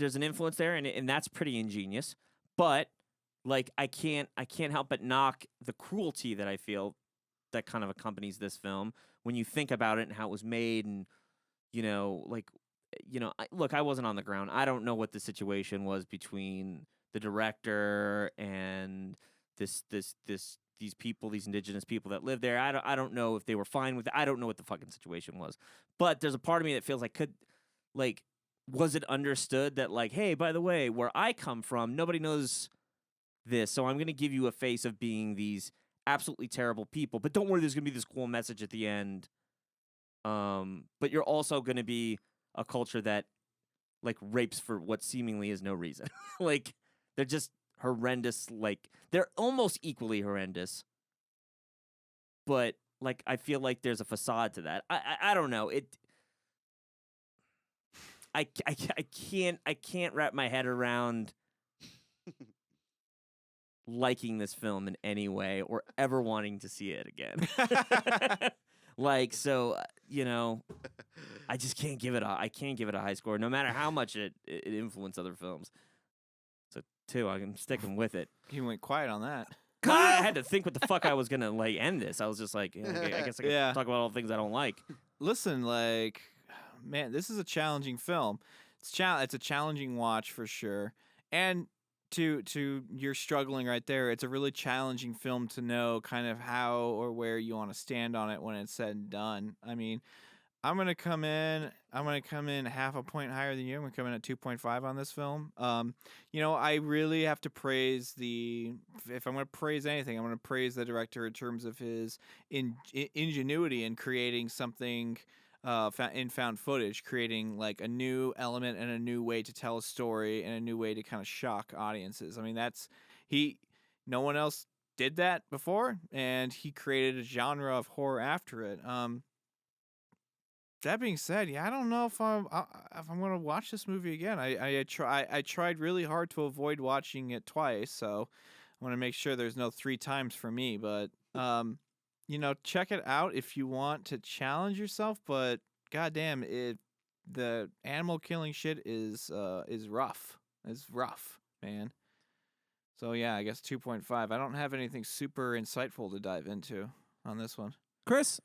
an influence there, and that's pretty ingenious. But like, I can't help but knock the cruelty that I feel that kind of accompanies this film when you think about it and how it was made, and you know, like, you know, look, I wasn't on the ground. I don't know what the situation was between the director and these people, these indigenous people that live there. I don't know if they were fine with it. I don't know what the fucking situation was. But there's a part of me that feels like was it understood that like, hey, by the way, where I come from, nobody knows this, so I'm going to give you a face of being these absolutely terrible people. But don't worry, there's going to be this cool message at the end. But you're also going to be a culture that like rapes for what seemingly is no reason. Like they're just horrendous. Like they're almost equally horrendous. But like I feel like there's a facade to that. I don't know. I can't wrap my head around liking this film in any way or ever wanting to see it again. Like, so, you know, I just can't give it a high score, no matter how much it influenced other films. So 2, I'm sticking with it. He went quiet on that. I had to think what the fuck I was gonna like end this. I was just like, yeah, okay, I guess I can Yeah. talk about all the things I don't like. Listen, like, man, this is a challenging film. It's a challenging watch for sure. And to you're struggling right there. It's a really challenging film to know kind of how or where you want to stand on it when it's said and done. I mean, I'm gonna come in half a point higher than you. I'm gonna come in at 2.5 on this film. You know, I really have to praise if I'm gonna praise anything, I'm gonna praise the director in terms of his ingenuity in creating something in found footage, creating like a new element and a new way to tell a story and a new way to kind of shock audiences. I mean, no one else did that before, and he created a genre of horror after it. That being said, yeah, I don't know if I'm gonna watch this movie again. I tried really hard to avoid watching it twice, so I want to make sure there's no 3 times for me. But you know, check it out if you want to challenge yourself. But goddamn, the animal killing shit is rough. It's rough, man. So yeah, I guess 2.5. I don't have anything super insightful to dive into on this one. Chris?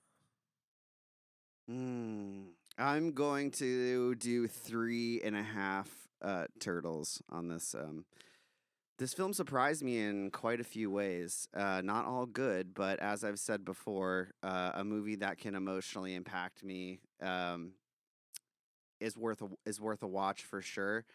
I'm going to do 3.5 turtles on this This film surprised me in quite a few ways. Not all good, but as I've said before, a movie that can emotionally impact me is worth a watch for sure.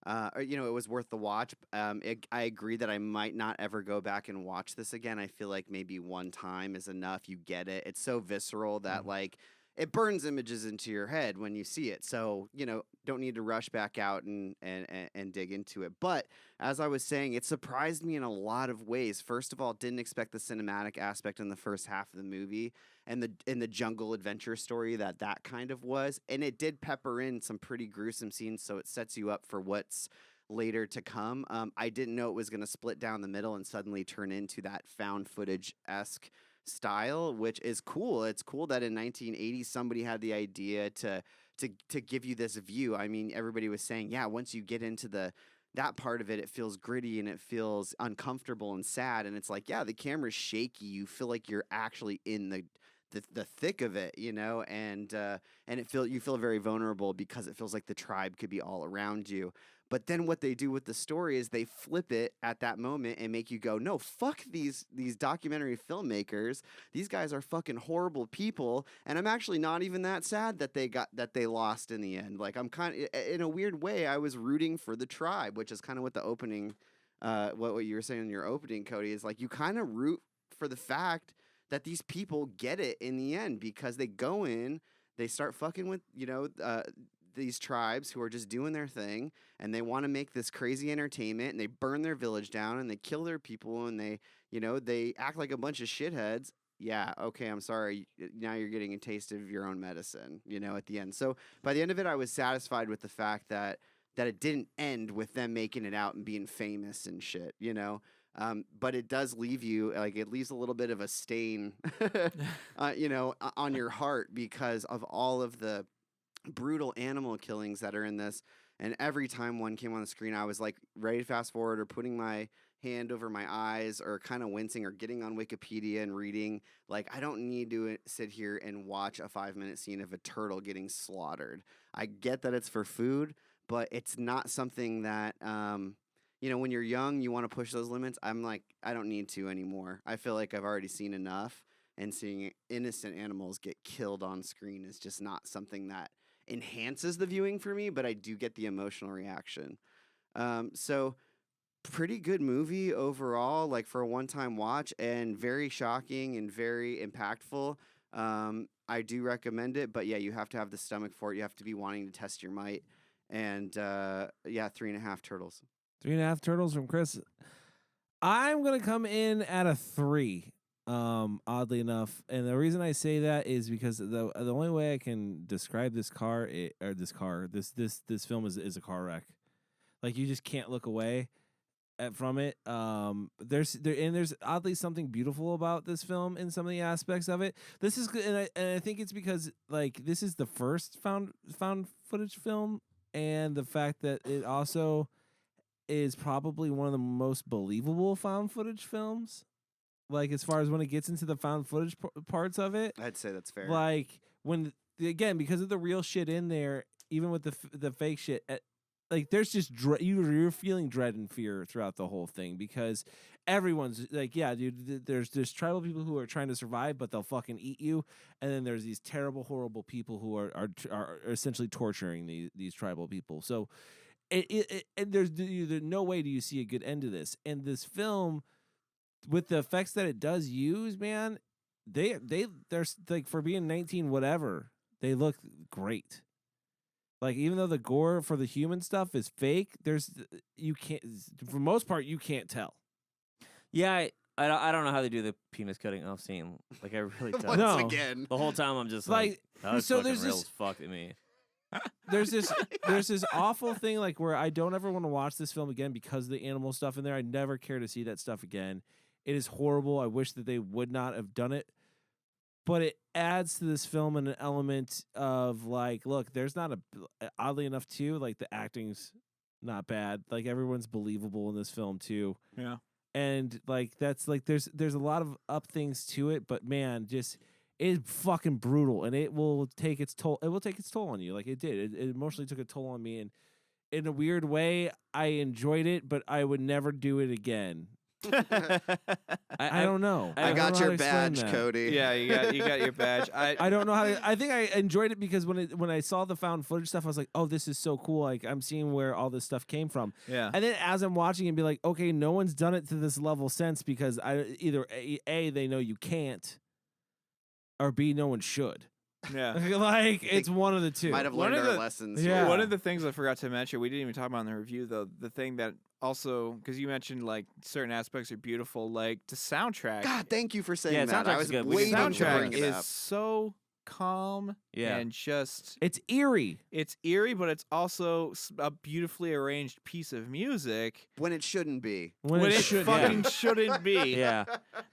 It was worth the watch. I agree that I might not ever go back and watch this again. I feel like maybe one time is enough. You get it. It's so visceral that like it burns images into your head when you see it. So, don't need to rush back out and dig into it. But as I was saying, it surprised me in a lot of ways. First of all, didn't expect the cinematic aspect in the first half of the movie and the jungle adventure story that kind of was. And it did pepper in some pretty gruesome scenes, so it sets you up for what's later to come. I didn't know it was going to split down the middle and suddenly turn into that found footage-esque style, which is cool. It's cool that in 1980 somebody had the idea to give you this view. I mean, everybody was saying, yeah, once you get into that part of it, it feels gritty and it feels uncomfortable and sad. And it's like, yeah, the camera's shaky. You feel like you're actually in the thick of it, and you feel very vulnerable because it feels like the tribe could be all around you. But then what they do with the story is they flip it at that moment and make you go, no, fuck these documentary filmmakers. These guys are fucking horrible people, and I'm actually not even that sad that they lost in the end. Like, I'm kind of, in a weird way, I was rooting for the tribe, which is kind of what the opening, what you were saying in your opening, Cody, is like you kind of root for the fact that these people get it in the end because they go in, they start fucking with, these tribes who are just doing their thing, and they want to make this crazy entertainment, and they burn their village down, and they kill their people, and they act like a bunch of shitheads. Yeah, okay, I'm sorry. Now you're getting a taste of your own medicine, at the end. So by the end of it, I was satisfied with the fact that it didn't end with them making it out and being famous and shit, but it does leave you, like, it leaves a little bit of a stain, on your heart because of all of the brutal animal killings that are in this. And every time one came on the screen, I was like ready to fast forward or putting my hand over my eyes or kind of wincing or getting on Wikipedia and reading. Like, I don't need to sit here and watch a 5-minute scene of a turtle getting slaughtered. I get that it's for food, but it's not something that, when you're young, you want to push those limits. I'm like, I don't need to anymore. I feel like I've already seen enough, and seeing innocent animals get killed on screen is just not something that enhances the viewing for me, but I do get the emotional reaction. So pretty good movie overall, like for a one-time watch, and very shocking and very impactful. I do recommend it, but yeah, you have to have the stomach for it. You have to be wanting to test your might. And 3.5 turtles. 3.5 turtles from Chris. I'm gonna come in at a 3. Oddly enough, and the reason I say that is because the only way I can describe this film is a car wreck. Like, you just can't look away from it. There's oddly something beautiful about this film in some of the aspects of it. This is and I think it's because, like, this is the first found footage film, and the fact that it also is probably one of the most believable found footage films. Like, as far as when it gets into the found footage parts of it, I'd say that's fair. like, when, again, because of the real shit in there, even with the fake shit, like, there's just you're feeling dread and fear throughout the whole thing because everyone's like, yeah, dude, there's tribal people who are trying to survive, but they'll fucking eat you, and then there's these terrible, horrible people who are essentially torturing these tribal people. So, and there's no way do you see a good end to this. And this film, with the effects that it does use, man, they're like, for being 19 whatever, they look great. Like, even though the gore for the human stuff is fake, you can't, for the most part, you can't tell. Yeah, I don't know how they do the penis cutting off scene. Like, I really don't. Once again. The whole time I'm just like that was so fucking there's real this- as fuck to me. There's this awful thing, like, where I don't ever want to watch this film again because of the animal stuff in there. I never care to see that stuff again. It is horrible. I wish that they would not have done it. But it adds to this film an element of, like, look, there's not oddly enough, too, like, the acting's not bad. Like, everyone's believable in this film, too. Yeah. And, like, that's, like, there's a lot of up things to it, but, man, just, it's fucking brutal, and it will take its toll. It will take its toll on you, like it did. It emotionally took a toll on me, and in a weird way, I enjoyed it, but I would never do it again. I don't know. I don't got know how your to explain badge, that. Cody. Yeah, you got your badge. I don't know how to. I think I enjoyed it because when I saw the found footage stuff, I was like, oh, this is so cool. Like I'm seeing where all this stuff came from. Yeah. And then as I'm watching it, be like, okay, no one's done it to this level since because either A they know you can't, or B no one should. Yeah. Like it's one of the two. Might have One learned of our the- lessons. Yeah. One of the things I forgot to mention, we didn't even talk about in the review, though, the thing that also, because you mentioned like certain aspects are beautiful, like the soundtrack. God, thank you for saying Yeah, that. I soundtrack's was good. The We waiting didn't to talk bring soundtrack it is up. so calm Yeah. and just It's eerie. it's eerie, but it's also a beautifully arranged piece of music When it shouldn't be. when it should, fucking shouldn't be. Yeah.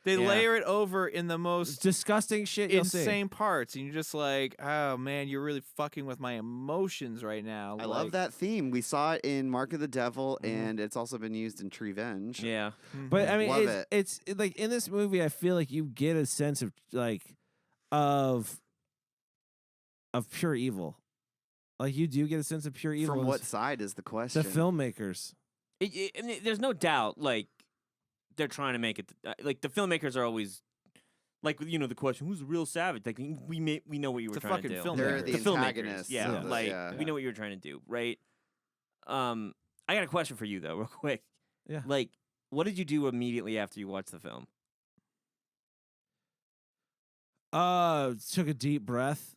They Yeah. layer it over in the It's most disgusting shit you'll see. insane parts, and you're just like, oh man, you're really fucking with my emotions right now. I love Like, that theme. We saw it in Mark of the Devil, Mhm. and it's also been used in Treevenge. Yeah. But I mean, Love it's like in this movie, I feel like you get a sense of of pure evil. Like you do get a sense of pure evil. From in what this- side is the the question? filmmakers. I mean, there's no doubt, like, they're trying to make it. Like, the filmmakers are always, like, the question, who's the real savage? Like, we know what you were It's a trying to fucking do. filmmaker. They're the filmmakers, antagonists. yeah. of this, Like, yeah. we know what you were trying to do, right? I got a question for you, though, real quick. Yeah. Like, what did you do immediately after you watched the film? Took a deep breath,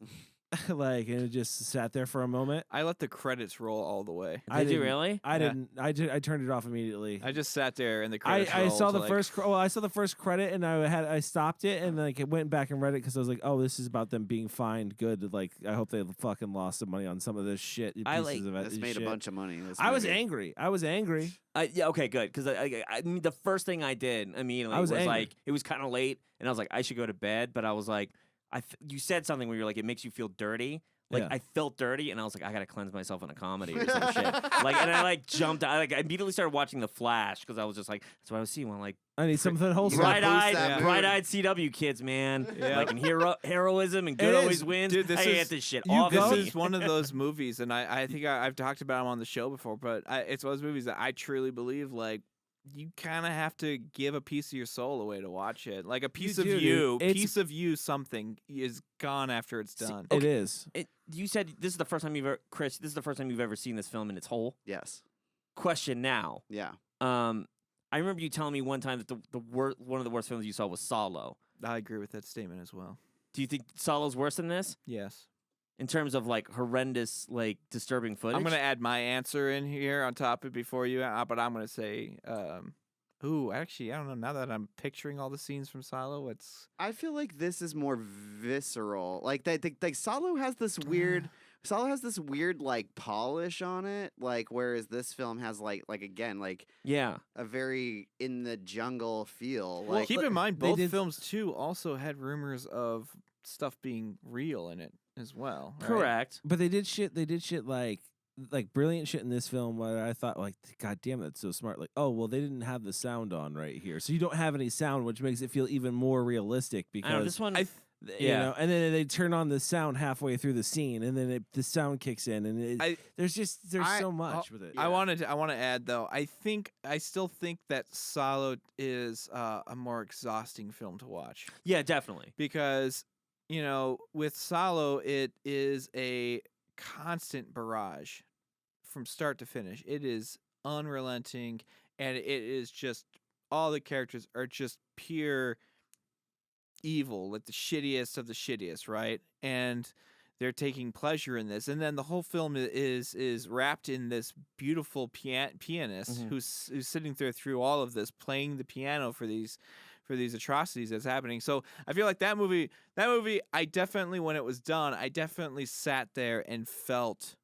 like, and it just sat there for a moment. I let the credits roll all the way. I Did you didn't- really? I Yeah. didn't. I turned it off immediately. I just sat there and the credits I saw rolled, the like, first. I saw the first credit, and I stopped it, and like it went back and read it because I was like, oh, this is about them being fined. Good. Like I hope they fucking lost some money on some of this shit. I pieces like- of This made shit. a bunch of money. This I was movie. angry. I was angry. Yeah, okay, good. Because I mean, the first thing I did immediately I was angry. like, it was kind of late, and I was like, I should go to bed. But I was like, you said something where you're like, it makes you feel dirty. Like, Yeah. I felt dirty, and I was like, I gotta cleanse myself in a comedy or some shit. Like, and I like jumped. I immediately started watching The Flash because I was just like, that's what I was seeing. I'm like, I need something wholesome. gotta boost bright-eyed, that mood. bright-eyed CW kids, man. Yeah. Like, and heroism and good It always is. wins. Dude, this I is- get this shit you off go- of This me. is one of those movies, and I think I've talked about them on the show before, but it's one of those movies that I truly believe, like, you kind of have to give a piece of your soul away to watch it. Like, a piece do, of dude. you, It's- piece of you, something is gone after it's done. It is. You said this is the first time you've ever, Chris. This is the first time you've ever seen this film in its whole. Yes. Question now. Yeah. I remember you telling me one time that one of the worst films you saw was Solo. I agree with that statement as well. Do you think Solo's worse than this Yes. in terms of like horrendous, like disturbing footage? I'm going to add my answer in here on top of it before you, but I'm going to say, actually, I don't know. Now that I'm picturing all the scenes from Silo, it's I feel like this is more visceral. Like like Solo has this weird. Solo has this weird like polish on it. Like whereas this film has like again like Yeah. a very in the jungle feel. Well, Like keep in mind, they both did- films too also had rumors of stuff being real in it as well. Right? Correct. But they did shit like brilliant shit in this film where I thought like, God damn, that's so smart. Like, oh well, they didn't have the sound on right here, so you don't have any sound, which makes it feel even more realistic I don't know, because this one. you know, and then they turn on the sound halfway through the scene, and then the sound kicks in, and there's so much with it. I want to add though. I still think that Silo is a more exhausting film to watch Yeah, definitely. because with Silo it is a constant barrage from start to finish. It is unrelenting, and it is just all the characters are just pure evil, like the shittiest of the shittiest, right? And they're taking pleasure in this, and then the whole film is wrapped in this beautiful pianist Mhm. who's sitting there through all of this, playing the piano for these atrocities that's happening. So I feel like that movie, I definitely, when it was done, I definitely sat there and felt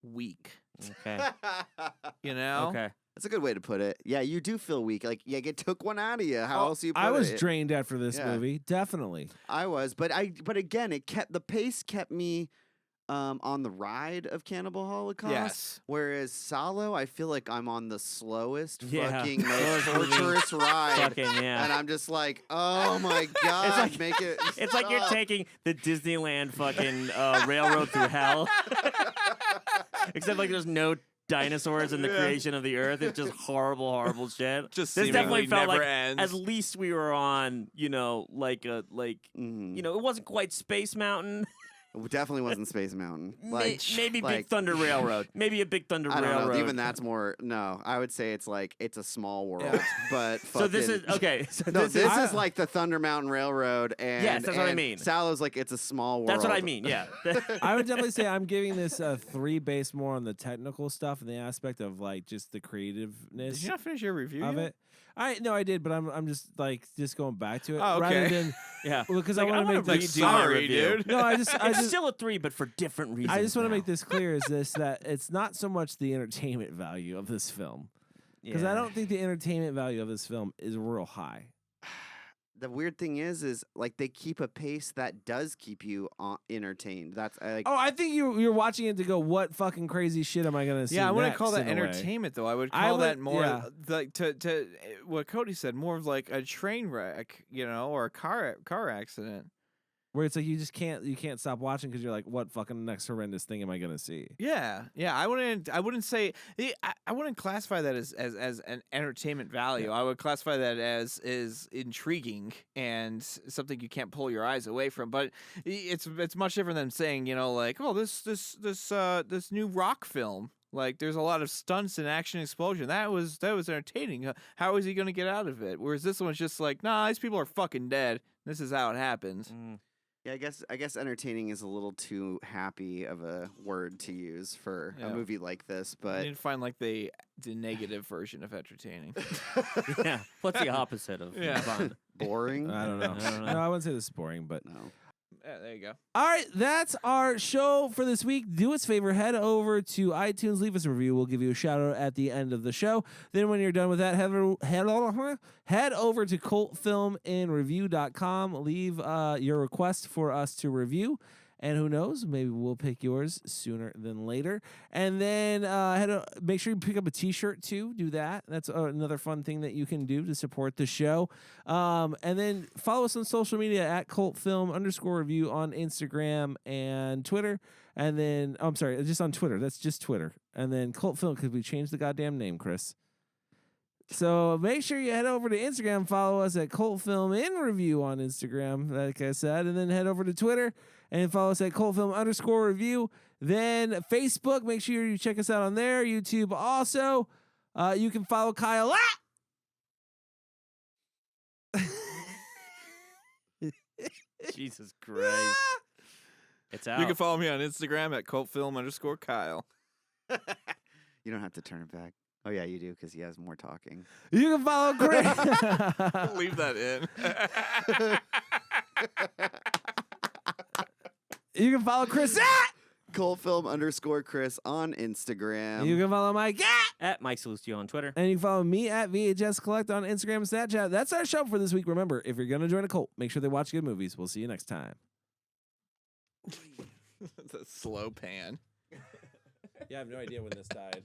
weak. Okay. You know? Okay. that's a good way to put it. Yeah, you do feel weak. Like it took one out of you. How Oh, else you put I was it? drained after this Yeah. movie, definitely. I was, but again, the pace kept me on the ride of Cannibal Holocaust. Yes. Whereas Solo, I feel like I'm on the slowest, Yeah. fucking, most Slowest movie. torturous ride. Fucking yeah. And I'm just like, oh my god, like- make it. It's like you're stop. taking the Disneyland fucking railroad through hell. Except like there's no dinosaurs and the creation of the earth. It's just horrible shit. Just this definitely seemingly felt never like ends. at least we were on, like it wasn't quite Space Mountain. It definitely wasn't Space Mountain. Maybe like- Big Thunder Railroad. Maybe a Big Thunder I don't Railroad. know. Even that's more. No, I would say it's like it's a small world. Yeah. But So this is fucking- okay. So No, this this is is like the Thunder Mountain Railroad, and Yes, that's what I and mean. Sallow's like it's a small world. that's what I mean. Yeah. I would definitely say I'm giving this a 3 based more on the technical stuff and the aspect of like just the creativeness Did you not finish your review of yet? it. I did, but I'm just going back to it Oh, okay. rather than yeah. because Like, I want to make wanna this. redo my Sorry, review. dude. No, I It's just still a 3, but for different reasons. I just want to now. make this clear: is this that it's not so much the entertainment value of this film because I Yeah. don't think the entertainment value of this film is real high. The weird thing is like they keep a pace that does keep you entertained. That's like Oh, I think you're watching it to go, what fucking crazy shit am I gonna see? Yeah, I wouldn't next, call that in a way. entertainment though. I would I call would- that more yeah. like to what Cody said, more of like a train wreck, or a car accident. Where it's like you can't stop watching because you're like, what fucking next horrendous thing am I gonna see? Yeah. I wouldn't say I wouldn't classify that as an entertainment value. I would classify that as is intriguing and something you can't pull your eyes away from. But it's much different than saying, like, oh, this new rock film. Like, there's a lot of stunts and action explosion. That was entertaining. How is he going to get out of it? Whereas this one's just like, nah, these people are fucking dead. This is how it happens. yeah, I guess entertaining is a little too happy of a word to use for Yeah. a movie like this, I but need to find like the negative version of entertaining. Yeah. What's the opposite of Yeah. fun? boring. I don't know. I don't know. No, I wouldn't say this is boring, but No. Yeah, there you go. all right, that's our show for this week. Do us a favor, head over to iTunes, leave us a review. We'll give you a shout out at the end of the show. Then when you're done with that, head over to cultfilmandreview.com. Leave your request for us to review. And who knows, maybe we'll pick yours sooner than later. And then make sure you pick up a T-shirt too. Do that. That's another fun thing that you can do to support the show. And then follow us on social media at cultfilm_review on Instagram and Twitter. And then, I'm sorry, just on Twitter. That's just Twitter. And then cultfilm, because we changed the goddamn name, Chris. So make sure you head over to Instagram, follow us at cultfilminreview on Instagram, like I said, and then head over to Twitter and follow us at cultfilm_review. Then Facebook, make sure you check us out on there. YouTube also. You can follow Kyle at Jesus Christ. It's out. You can follow me on Instagram at cultfilm_Kyle. You don't have to turn it back. Oh yeah, you do because he has more talking. You can follow Chris. Leave that in. You can follow Chris at. Cultfilm_Chris on Instagram. You can follow Mike At Mike Salustio on Twitter. and you can follow me at VHS Collect on Instagram and Snapchat. That's our show for this week. Remember, if you're going to join a cult, make sure they watch good movies. We'll see you next time. It's a slow pan. Yeah, I have no idea when this died.